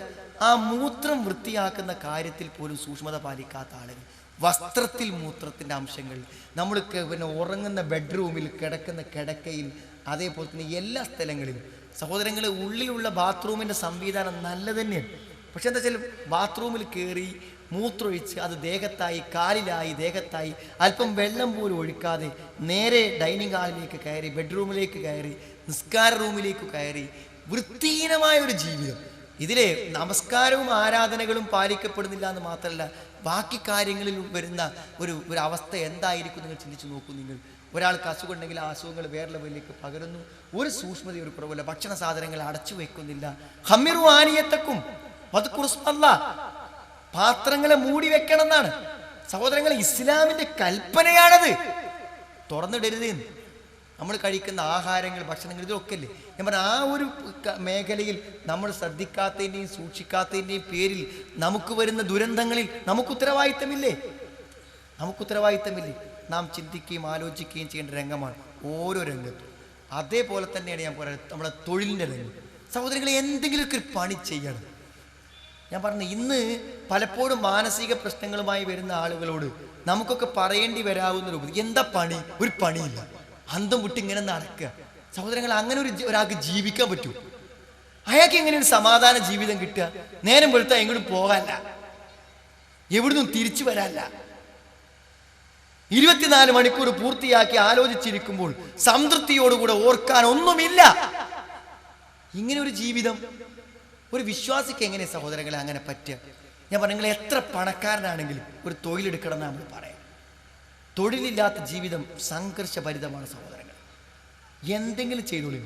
ആ മൂത്രം വൃത്തിയാക്കുന്ന കാര്യത്തിൽ പോലും സൂക്ഷ്മത പാലിക്കാത്ത ആളുകൾ. വസ്ത്രത്തിൽ മൂത്രത്തിൻ്റെ അംശങ്ങൾ, നമ്മൾ പിന്നെ ഉറങ്ങുന്ന ബെഡ്റൂമിൽ, കിടക്കുന്ന കിടക്കയിൽ, അതേപോലെ തന്നെ എല്ലാ സ്ഥലങ്ങളിലും സഹോദരങ്ങളെ ഉള്ളിലുള്ള ബാത്റൂമിൻ്റെ സംവിധാനം നല്ല തന്നെയാണ്. പക്ഷെ എന്താ വെച്ചാൽ ബാത്റൂമിൽ കയറി മൂത്രമൊഴിച്ച് അത് ദേഹത്തായി, കാലിലായി, ദേഹത്തായി അല്പം വെള്ളം പോലും ഒഴിക്കാതെ നേരെ ഡൈനിങ് ഹാളിലേക്ക് കയറി, ബെഡ്റൂമിലേക്ക് കയറി, നിസ്കാര റൂമിലേക്ക് കയറി, വൃത്തിഹീനമായ ഒരു ജീവിതം. ഇതിലെ നമസ്കാരവും ആരാധനകളും പാലിക്കപ്പെടുന്നില്ല എന്ന് മാത്രമല്ല, ബാക്കി കാര്യങ്ങളിൽ വരുന്ന ഒരു അവസ്ഥ എന്തായിരിക്കും നിങ്ങൾ ചിന്തിച്ച് നോക്കൂ. നിങ്ങൾ ഒരാൾക്ക് അസുഖം ഉണ്ടെങ്കിൽ ആ അസുഖങ്ങൾ വേറെ ലെവലിലേക്ക് പകരുന്നു. ഒരു സൂക്ഷ്മത, ഒരു കുറവില്ല. ഭക്ഷണ സാധനങ്ങൾ അടച്ചു വെക്കുന്നില്ല. ഹമ്മിറു ആനിയത്തക്കും വദ്കുറുസ്മല്ലാ, പാത്രങ്ങളെ മൂടി വെക്കണം എന്നാണ് സഹോദരങ്ങളെ. ഇസ്ലാമിന്റെ കൽപ്പനയാണത്, തുറന്നിടരുത്. നമ്മൾ കഴിക്കുന്ന ആഹാരങ്ങൾ, ഭക്ഷണങ്ങൾ, ഇതൊക്കെ അല്ലേ ഞാൻ പറഞ്ഞ ആ ഒരു മേഖലയിൽ നമ്മൾ ശ്രദ്ധിക്കാത്തതിൻ്റെയും സൂക്ഷിക്കാത്തതിൻ്റെയും പേരിൽ നമുക്ക് വരുന്ന ദുരന്തങ്ങളിൽ നമുക്ക് ഉത്തരവാദിത്തമില്ലേ? നാം ചിന്തിക്കുകയും ആലോചിക്കുകയും ചെയ്യേണ്ട രംഗമാണ് ഓരോ രംഗത്തും. അതേപോലെ തന്നെയാണ് ഞാൻ പറയുന്നത് നമ്മുടെ തൊഴിലിൻ്റെ രംഗം. സഹോദരങ്ങളെ, എന്തെങ്കിലുമൊക്കെ ഒരു പണി ചെയ്യണം. ഞാൻ പറഞ്ഞു, ഇന്ന് പലപ്പോഴും മാനസിക പ്രശ്നങ്ങളുമായി വരുന്ന ആളുകളോട് നമുക്കൊക്കെ പറയേണ്ടി വരാവുന്ന രൂപത്തിൽ എന്താ പണി? ഒരു പണിയില്ല, അന്തം വിട്ട് ഇങ്ങനെ നടക്കുക. സഹോദരങ്ങൾ, അങ്ങനെ ഒരാൾക്ക് ജീവിക്കാൻ പറ്റൂ? അയാൾക്ക് എങ്ങനെ ഒരു സമാധാന ജീവിതം കിട്ടുക? നേരം വെളുത്താൽ എങ്ങോട്ടും പോകാനല്ല, എവിടുന്നും തിരിച്ചു വരാനല്ല. 24 മണിക്കൂർ പൂർത്തിയാക്കി ആലോചിച്ചിരിക്കുമ്പോൾ സംതൃപ്തിയോടുകൂടെ ഓർക്കാൻ ഒന്നുമില്ല. ഇങ്ങനെ ഒരു ജീവിതം ഒരു വിശ്വാസിക്ക് എങ്ങനെ സഹോദരങ്ങളെ അങ്ങനെ പറ്റുക? ഞാൻ പറഞ്ഞു, നിങ്ങൾ എത്ര പണക്കാരനാണെങ്കിലും ഒരു തൊഴിലെടുക്കണം എന്നാണ് നമ്മൾ പറയാം. തൊഴിലില്ലാത്ത ജീവിതം സംഘർഷഭരിതമാണ് സഹോദരങ്ങൾ. എന്തെങ്കിലും ചെയ്തോളൂ.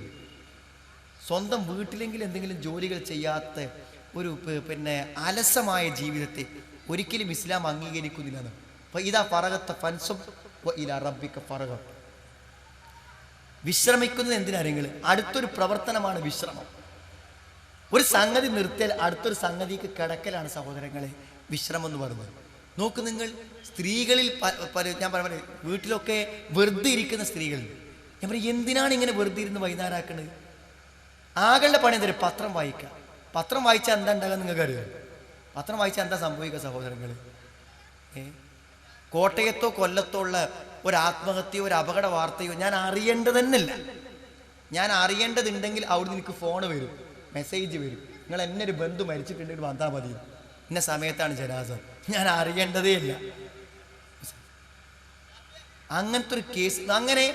സ്വന്തം വീട്ടിലെങ്കിലും എന്തെങ്കിലും ജോലികൾ ചെയ്യാത്ത ഒരു പിന്നെ അലസമായ ജീവിതത്തെ ഒരിക്കലും ഇസ്ലാം അംഗീകരിക്കുന്നില്ല. അപ്പോൾ ഇതാ ഫറഗത്ത ഫൻസുബ് ഇലാ റബ്ബിക ഫറഗ. വിശ്രമിക്കുന്നത് എന്തിനാരെങ്കിലും അടുത്തൊരു പ്രവർത്തനമാണ് വിശ്രമം. ഒരു സംഗതി നിർത്തിയാൽ അടുത്തൊരു സംഗതിക്ക് കിടക്കലാണ് സഹോദരങ്ങളെ. വിശ്രമം എന്ന് പറയുന്നത്. നോക്ക് നിങ്ങൾ, സ്ത്രീകളിൽ ഞാൻ പറയാം, വീട്ടിലൊക്കെ വെറുതെ ഇരിക്കുന്ന സ്ത്രീകൾ, ഞാൻ പറയും എന്തിനാണ് ഇങ്ങനെ വെറുതെ ഇരുന്ന് വൈകുന്നേരമാക്കുന്നത്? ആകളുടെ പണി എന്താ? പത്രം വായിക്കുക. പത്രം വായിച്ചാൽ എന്താ ഉണ്ടാകുക നിങ്ങൾക്ക് അറിയാം? പത്രം വായിച്ചാൽ എന്താ സംഭവിക്കുക സഹോദരങ്ങൾ? കോട്ടയത്തോ കൊല്ലത്തോ ഉള്ള ഒരു ആത്മഹത്യയോ ഒരു അപകട വാർത്തയോ ഞാൻ അറിയേണ്ടത് തന്നെയല്ല. ഞാൻ അറിയേണ്ടതുണ്ടെങ്കിൽ അവിടെ എനിക്ക് ഫോൺ വരും, മെസ്സേജ് വരും, നിങ്ങൾ എന്നെ ഒരു ബന്ധു മരിച്ചിട്ടുണ്ടെങ്കിൽ വന്നാൽ മതി, ഇന്ന സമയത്താണ് ജനാസ. ഞാൻ അറിയേണ്ടതേ ഇല്ല. അങ്ങനത്തെ ഒരു കേസ്. അങ്ങനെ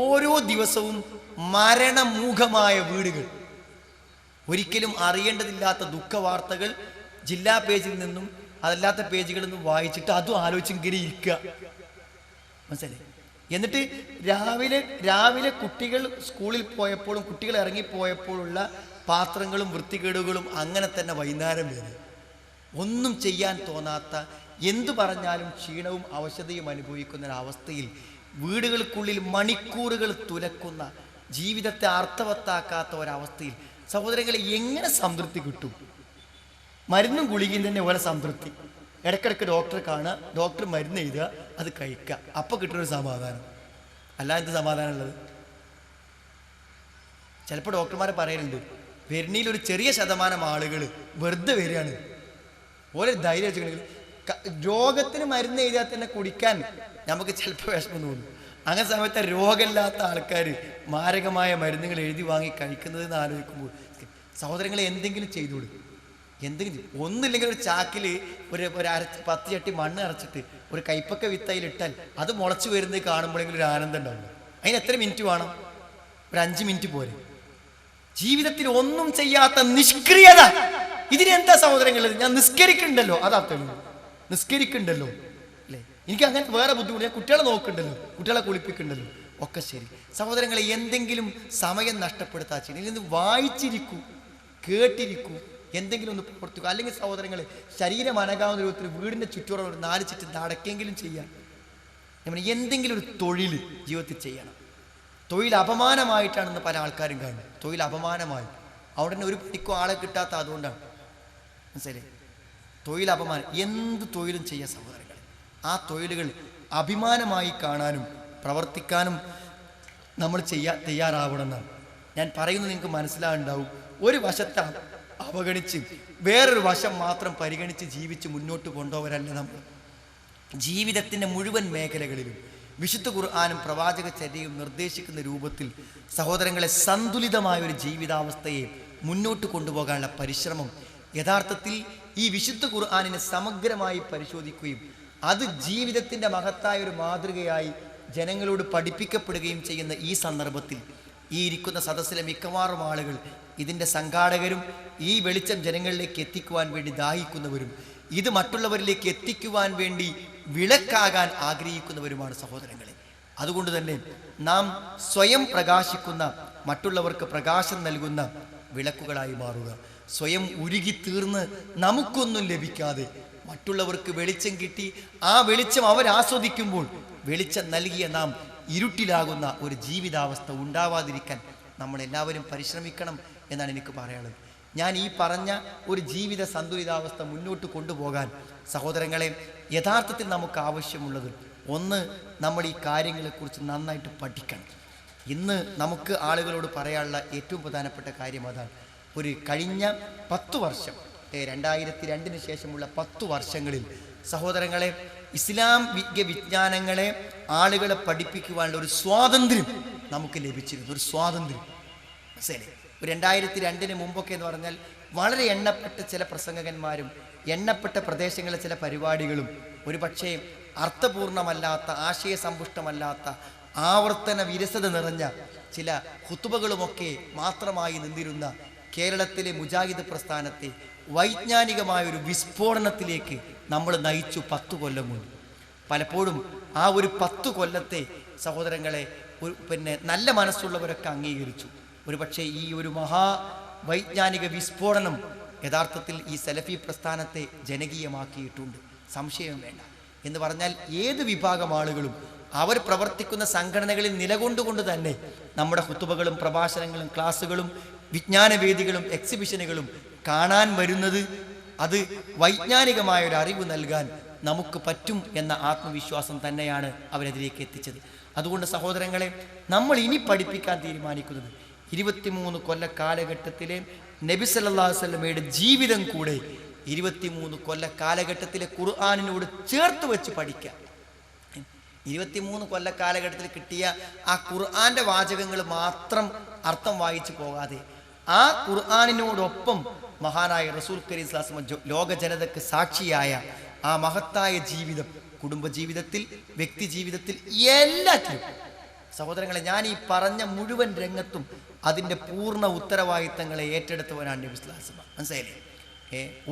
ഓരോ ദിവസവും മരണമൂഖമായ വീടുകൾ, ഒരിക്കലും അറിയേണ്ടതില്ലാത്ത ദുഃഖവാർത്തകൾ ജില്ലാ പേജിൽ നിന്നും അതല്ലാത്ത പേജുകളിൽ നിന്നും വായിച്ചിട്ട് അതും ആലോചിച്ചിങ്ങനെ ഇരിക്കുക. മനസ്സിലായി? എന്നിട്ട് രാവിലെ കുട്ടികൾ സ്കൂളിൽ പോയപ്പോഴും കുട്ടികൾ ഇറങ്ങിപ്പോയപ്പോഴുള്ള പാത്രങ്ങളും വൃത്തികേടുകളും അങ്ങനെ തന്നെ വൈകുന്നേരം വരെ ഒന്നും ചെയ്യാൻ തോന്നാത്ത, എന്തു പറഞ്ഞാലും ക്ഷീണവും അവശതയും അനുഭവിക്കുന്ന ഒരവസ്ഥയിൽ വീടുകൾക്കുള്ളിൽ മണിക്കൂറുകൾ തുലക്കുന്ന, ജീവിതത്തെ അർത്ഥവത്താക്കാത്ത ഒരവസ്ഥയിൽ സഹോദരങ്ങളെ എങ്ങനെ സംതൃപ്തി കിട്ടും? മരുന്നും ഗുളികയും തന്നെ ഓരോ സംതൃപ്തി. ഇടയ്ക്കിടയ്ക്ക് ഡോക്ടറെ കാണുക, ഡോക്ടർ മരുന്ന് എഴുതുക, അത് കഴിക്കുക, അപ്പോൾ കിട്ടുന്നൊരു സമാധാനം. അല്ല എന്ത് സമാധാനമുള്ളത്? ചിലപ്പോൾ ഡോക്ടർമാരെ പറയുന്നുണ്ട്, വെർണിയിൽ ഒരു ചെറിയ ശതമാനം ആളുകൾ വെറുതെ വരികയാണ്. ഓരോ ധൈര്യം വെച്ചിട്ടുണ്ടെങ്കിൽ രോഗത്തിന് മരുന്ന് എഴുതിയാൽ തന്നെ കുടിക്കാൻ നമുക്ക് ചിലപ്പോൾ വിഷമം തോന്നും. അങ്ങനെ സമയത്ത് രോഗമില്ലാത്ത ആൾക്കാർ മാരകമായ മരുന്നുകൾ എഴുതി വാങ്ങി കഴിക്കുന്നതെന്ന് ആലോചിക്കുമ്പോൾ സഹോദരങ്ങളെ എന്തെങ്കിലും ചെയ്തു കൊടുക്കും. എന്തെങ്കിലും ഒന്നുമില്ലെങ്കിൽ ഒരു ചാക്കിൽ ഒരു 10 ചട്ടി മണ്ണ് അരച്ചിട്ട് ഒരു കൈപ്പക്ക വിത്തയിലിട്ടാൽ അത് മുളച്ചു വരുന്നത് കാണുമ്പോഴെങ്കിലും ഒരു ആനന്ദം ഉണ്ടാവില്ല. അതിന് എത്ര മിനിറ്റ് വേണം? ഒരു 5 മിനിറ്റ് പോരെ. ജീവിതത്തിൽ ഒന്നും ചെയ്യാത്ത നിഷ്ക്രിയത, ഇതിനെന്താ സഹോദരങ്ങൾ? ഞാൻ നിസ്കരിക്കുന്നുണ്ടല്ലോ, അതാ തെളിവ്. നിസ്കരിക്കുന്നുണ്ടല്ലോ അല്ലേ, എനിക്ക് അങ്ങനെ വേറെ ബുദ്ധിമുട്ട്, ഞാൻ കുട്ടികളെ നോക്കുന്നുണ്ടല്ലോ, കുട്ടികളെ കുളിപ്പിക്കുന്നുണ്ടല്ലോ, ഒക്കെ ശരി. സഹോദരങ്ങളെ എന്തെങ്കിലും സമയം നഷ്ടപ്പെടുത്താ ചെയ്യണം. ഇന്ന് വായിച്ചിരിക്കൂ, കേട്ടിരിക്കൂ, എന്തെങ്കിലും ഒന്ന് പ്രവർത്തിക്കുക. അല്ലെങ്കിൽ സഹോദരങ്ങളെ ശരീരം അനകാവുന്ന രൂപത്തിൽ വീടിൻ്റെ ചുറ്റോളം ഒരു 4 ചുറ്റും നടക്കെങ്കിലും ചെയ്യാൻ, എന്തെങ്കിലും ഒരു തൊഴിൽ ജീവിതത്തിൽ ചെയ്യണം. തൊഴിൽ അപമാനമായിട്ടാണെന്ന് പല ആൾക്കാരും കാണുന്നത്. തൊഴിൽ അപമാനമായി, അവിടെ തന്നെ ഒരു പണിക്കോ ആളെ കിട്ടാത്ത അതുകൊണ്ടാണ്. മനസ്സിലായി? തൊഴിൽ അപമാനം. എന്ത് തൊഴിലും ചെയ്യാൻ സഹോദരങ്ങളെ, ആ തൊഴിലുകൾ അഭിമാനമായി കാണാനും പ്രവർത്തിക്കാനും നമ്മൾ തയ്യാറാവണമെന്നാണ് ഞാൻ പറയുന്നത്. നിങ്ങൾക്ക് മനസ്സിലാവുണ്ടാവും. ഒരു വശത്തെ അവഗണിച്ച് വേറൊരു വശം മാത്രം പരിഗണിച്ച് ജീവിച്ച് മുന്നോട്ട് കൊണ്ടുപോകരല്ല നമ്മൾ. ജീവിതത്തിൻ്റെ മുഴുവൻ മേഖലകളിലും വിശുദ്ധ ഖുർആനും പ്രവാചക ചര്യയും നിർദ്ദേശിക്കുന്ന രൂപത്തിൽ സഹോദരങ്ങളെ സന്തുലിതമായ ഒരു ജീവിതാവസ്ഥയെ മുന്നോട്ട് കൊണ്ടുപോകാനുള്ള പരിശ്രമം യഥാർത്ഥത്തിൽ ഈ വിശുദ്ധ ഖുർആനിനെ സമഗ്രമായി പരിശോധിക്കുകയും അത് ജീവിതത്തിൻ്റെ മഹത്തായ ഒരു മാതൃകയായി ജനങ്ങളോട് പഠിപ്പിക്കപ്പെടുകയും ചെയ്യുന്ന ഈ സന്ദർഭത്തിൽ ഈ ഇരിക്കുന്ന സദസ്സിലെ മിക്കവാറും ആളുകൾ ഇതിൻ്റെ സംഘാടകരും ഈ വെളിച്ചം ജനങ്ങളിലേക്ക് എത്തിക്കുവാൻ വേണ്ടി ദാഹിക്കുന്നവരും ഇത് മറ്റുള്ളവരിലേക്ക് എത്തിക്കുവാൻ വേണ്ടി വിളക്കാകാൻ ആഗ്രഹിക്കുന്നവരുമാണ് സഹോദരങ്ങളെ. അതുകൊണ്ട് തന്നെ നാം സ്വയം പ്രകാശിക്കുന്ന, മറ്റുള്ളവർക്ക് പ്രകാശം നൽകുന്ന വിളക്കുകളായി മാറുക. സ്വയം ഉരുകി തീർന്ന് നമുക്കൊന്നും ലഭിക്കാതെ മറ്റുള്ളവർക്ക് വെളിച്ചം കിട്ടി ആ വെളിച്ചം അവരാസ്വദിക്കുമ്പോൾ വെളിച്ചം നൽകിയ നാം ഇരുട്ടിലാകുന്ന ഒരു ജീവിതാവസ്ഥ ഉണ്ടാവാതിരിക്കാൻ നമ്മളെല്ലാവരും പരിശ്രമിക്കണം എന്നാണ് എനിക്ക് പറയാനുള്ളത്. ഞാൻ ഈ പറഞ്ഞ ഒരു ജീവിത സന്തുലിതാവസ്ഥ മുന്നോട്ട് കൊണ്ടുപോകാൻ സഹോദരങ്ങളെ യഥാർത്ഥത്തിൽ നമുക്ക് ആവശ്യമുള്ളത് ഒന്ന്, നമ്മൾ ഈ കാര്യങ്ങളെക്കുറിച്ച് നന്നായിട്ട് പഠിക്കണം. ഇന്ന് നമുക്ക് ആളുകളോട് പറയാനുള്ള ഏറ്റവും പ്രധാനപ്പെട്ട കാര്യം അതാണ്. ഒരു കഴിഞ്ഞ 10 വർഷം 2002 ശേഷമുള്ള 10 വർഷങ്ങളിൽ സഹോദരങ്ങളെ ഇസ്ലാം വിജ്ഞാനങ്ങളെ ആളുകളെ പഠിപ്പിക്കുവാനുള്ള ഒരു സ്വാതന്ത്ര്യം നമുക്ക് ലഭിച്ചിരുന്നു. ഒരു സ്വാതന്ത്ര്യം മനസ്സിലെ. ഒരു 2002 മുമ്പൊക്കെ എന്ന് പറഞ്ഞാൽ വളരെ എണ്ണപ്പെട്ട ചില പ്രസംഗകന്മാരും എണ്ണപ്പെട്ട പ്രദേശങ്ങളിലെ ചില പരിപാടികളും ഒരു പക്ഷേ അർത്ഥപൂർണമല്ലാത്ത, ആശയസമ്പുഷ്ടമല്ലാത്ത, ആവർത്തന വിരസത നിറഞ്ഞ ചില ഖുതുബകളുമൊക്കെ മാത്രമായി നിന്നിരുന്ന കേരളത്തിലെ മുജാഹിദ് പ്രസ്ഥാനത്തെ വൈജ്ഞാനികമായൊരു വിസ്ഫോടനത്തിലേക്ക് നമ്മൾ നയിച്ചു 10 കൊല്ലം കൊണ്ട്. പലപ്പോഴും ആ ഒരു 10 കൊല്ലത്തെ സഹോദരങ്ങളെ നല്ല മനസ്സുള്ളവരൊക്കെ അംഗീകരിച്ചു. ഒരു പക്ഷേ ഈ ഒരു വൈജ്ഞാനിക വിസ്ഫോടനം യഥാർത്ഥത്തിൽ ഈ സലഫി പ്രസ്ഥാനത്തെ ജനകീയമാക്കിയിട്ടുണ്ട്, സംശയം വേണ്ട. എന്ന് പറഞ്ഞാൽ ഏത് വിഭാഗം ആളുകളും അവർ പ്രവർത്തിക്കുന്ന സംഘടനകളിൽ നിലകൊണ്ടുകൊണ്ട് തന്നെ നമ്മുടെ ഖുതുബകളും പ്രഭാഷണങ്ങളും ക്ലാസ്സുകളും വിജ്ഞാനവേദികളും എക്സിബിഷനുകളും കാണാൻ വരുന്നത് അത് വൈജ്ഞാനികമായ ഒരു അറിവ് നൽകാൻ നമുക്ക് പറ്റും എന്ന ആത്മവിശ്വാസം തന്നെയാണ് അവരതിലേക്ക് എത്തിച്ചത്. അതുകൊണ്ട് സഹോദരങ്ങളെ, നമ്മൾ ഇനി പഠിപ്പിക്കാൻ തീരുമാനിക്കുന്നത് 23 കൊല്ല കാലഘട്ടത്തിലെ നബി സല്ലല്ലാഹു അലൈഹി വസല്ലമയുടെ ജീവിതം കൂടെ 23 കൊല്ല കാലഘട്ടത്തിലെ ഖുർആനിനോട് ചേർത്ത് വെച്ച് പഠിക്കാം. 23 കൊല്ല കാലഘട്ടത്തിൽ കിട്ടിയ ആ ഖുർആന്റെ വാചകങ്ങൾ മാത്രം അർത്ഥം വായിച്ചു പോകാതെ ആ ഖുർആനിനോടൊപ്പം മഹാനായ റസൂൽ കരീം സ്വല്ലല്ലാഹു അലൈഹി വസല്ലം ലോക ജനതയ്ക്ക് സാക്ഷിയായ ആ മഹത്തായ ജീവിതം, കുടുംബജീവിതത്തിൽ, വ്യക്തി ജീവിതത്തിൽ, എല്ലാറ്റിലും സഹോദരങ്ങളെ, ഞാൻ ഈ പറഞ്ഞ മുഴുവൻ രംഗത്തും അതിൻ്റെ പൂർണ്ണ ഉത്തരവാദിത്തങ്ങളെ ഏറ്റെടുത്തവനാണ് നബി സല്ലല്ലാഹു അലൈഹി വസല്ലം. മനസ്സിലായില്ലേ?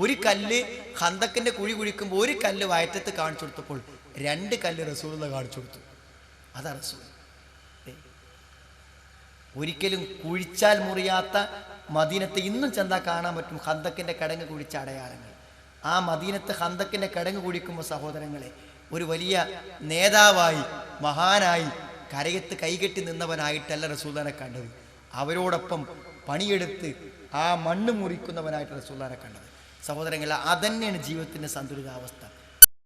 ഒരു കല്ല് ഖന്തക്കിന്റെ കുഴി കുഴിക്കുമ്പോൾ ഒരു കല്ല് വയറ്റത്ത് കാണിച്ചു കൊടുത്തപ്പോൾ 2 കല്ല് റസൂലുള്ള കാണിച്ചു കൊടുത്തു. അതാ റസൂൽ. ഒരിക്കലും കുഴിച്ചാൽ മുറിയാത്ത മദീനത്തെ ഇന്നും ചെന്താ കാണാൻ പറ്റും ഖന്തക്കിന്റെ കിടങ്ങ് കുഴിച്ച അടയാളങ്ങൾ. ആ മദീനത്ത് ഖന്തക്കിന്റെ കിടങ്ങ് കുഴിക്കുമ്പോൾ സഹോദരങ്ങളെ, ഒരു വലിയ നേതാവായി, മഹാനായി, കരയത്ത് കൈകെട്ടി നിന്നവനായിട്ടല്ല റസൂലുള്ളാഹിനെ കണ്ടത്. അവരോടൊപ്പം പണിയെടുത്ത് ആ മണ്ണ് മുറിക്കുന്നവനായിട്ട് റസൂലുള്ളാഹിനെ കണ്ടത്. സഹോദരങ്ങളെ, അതന്നെയാണ് ജീവിതത്തിന്റെ സന്തുലിതാവസ്ഥ.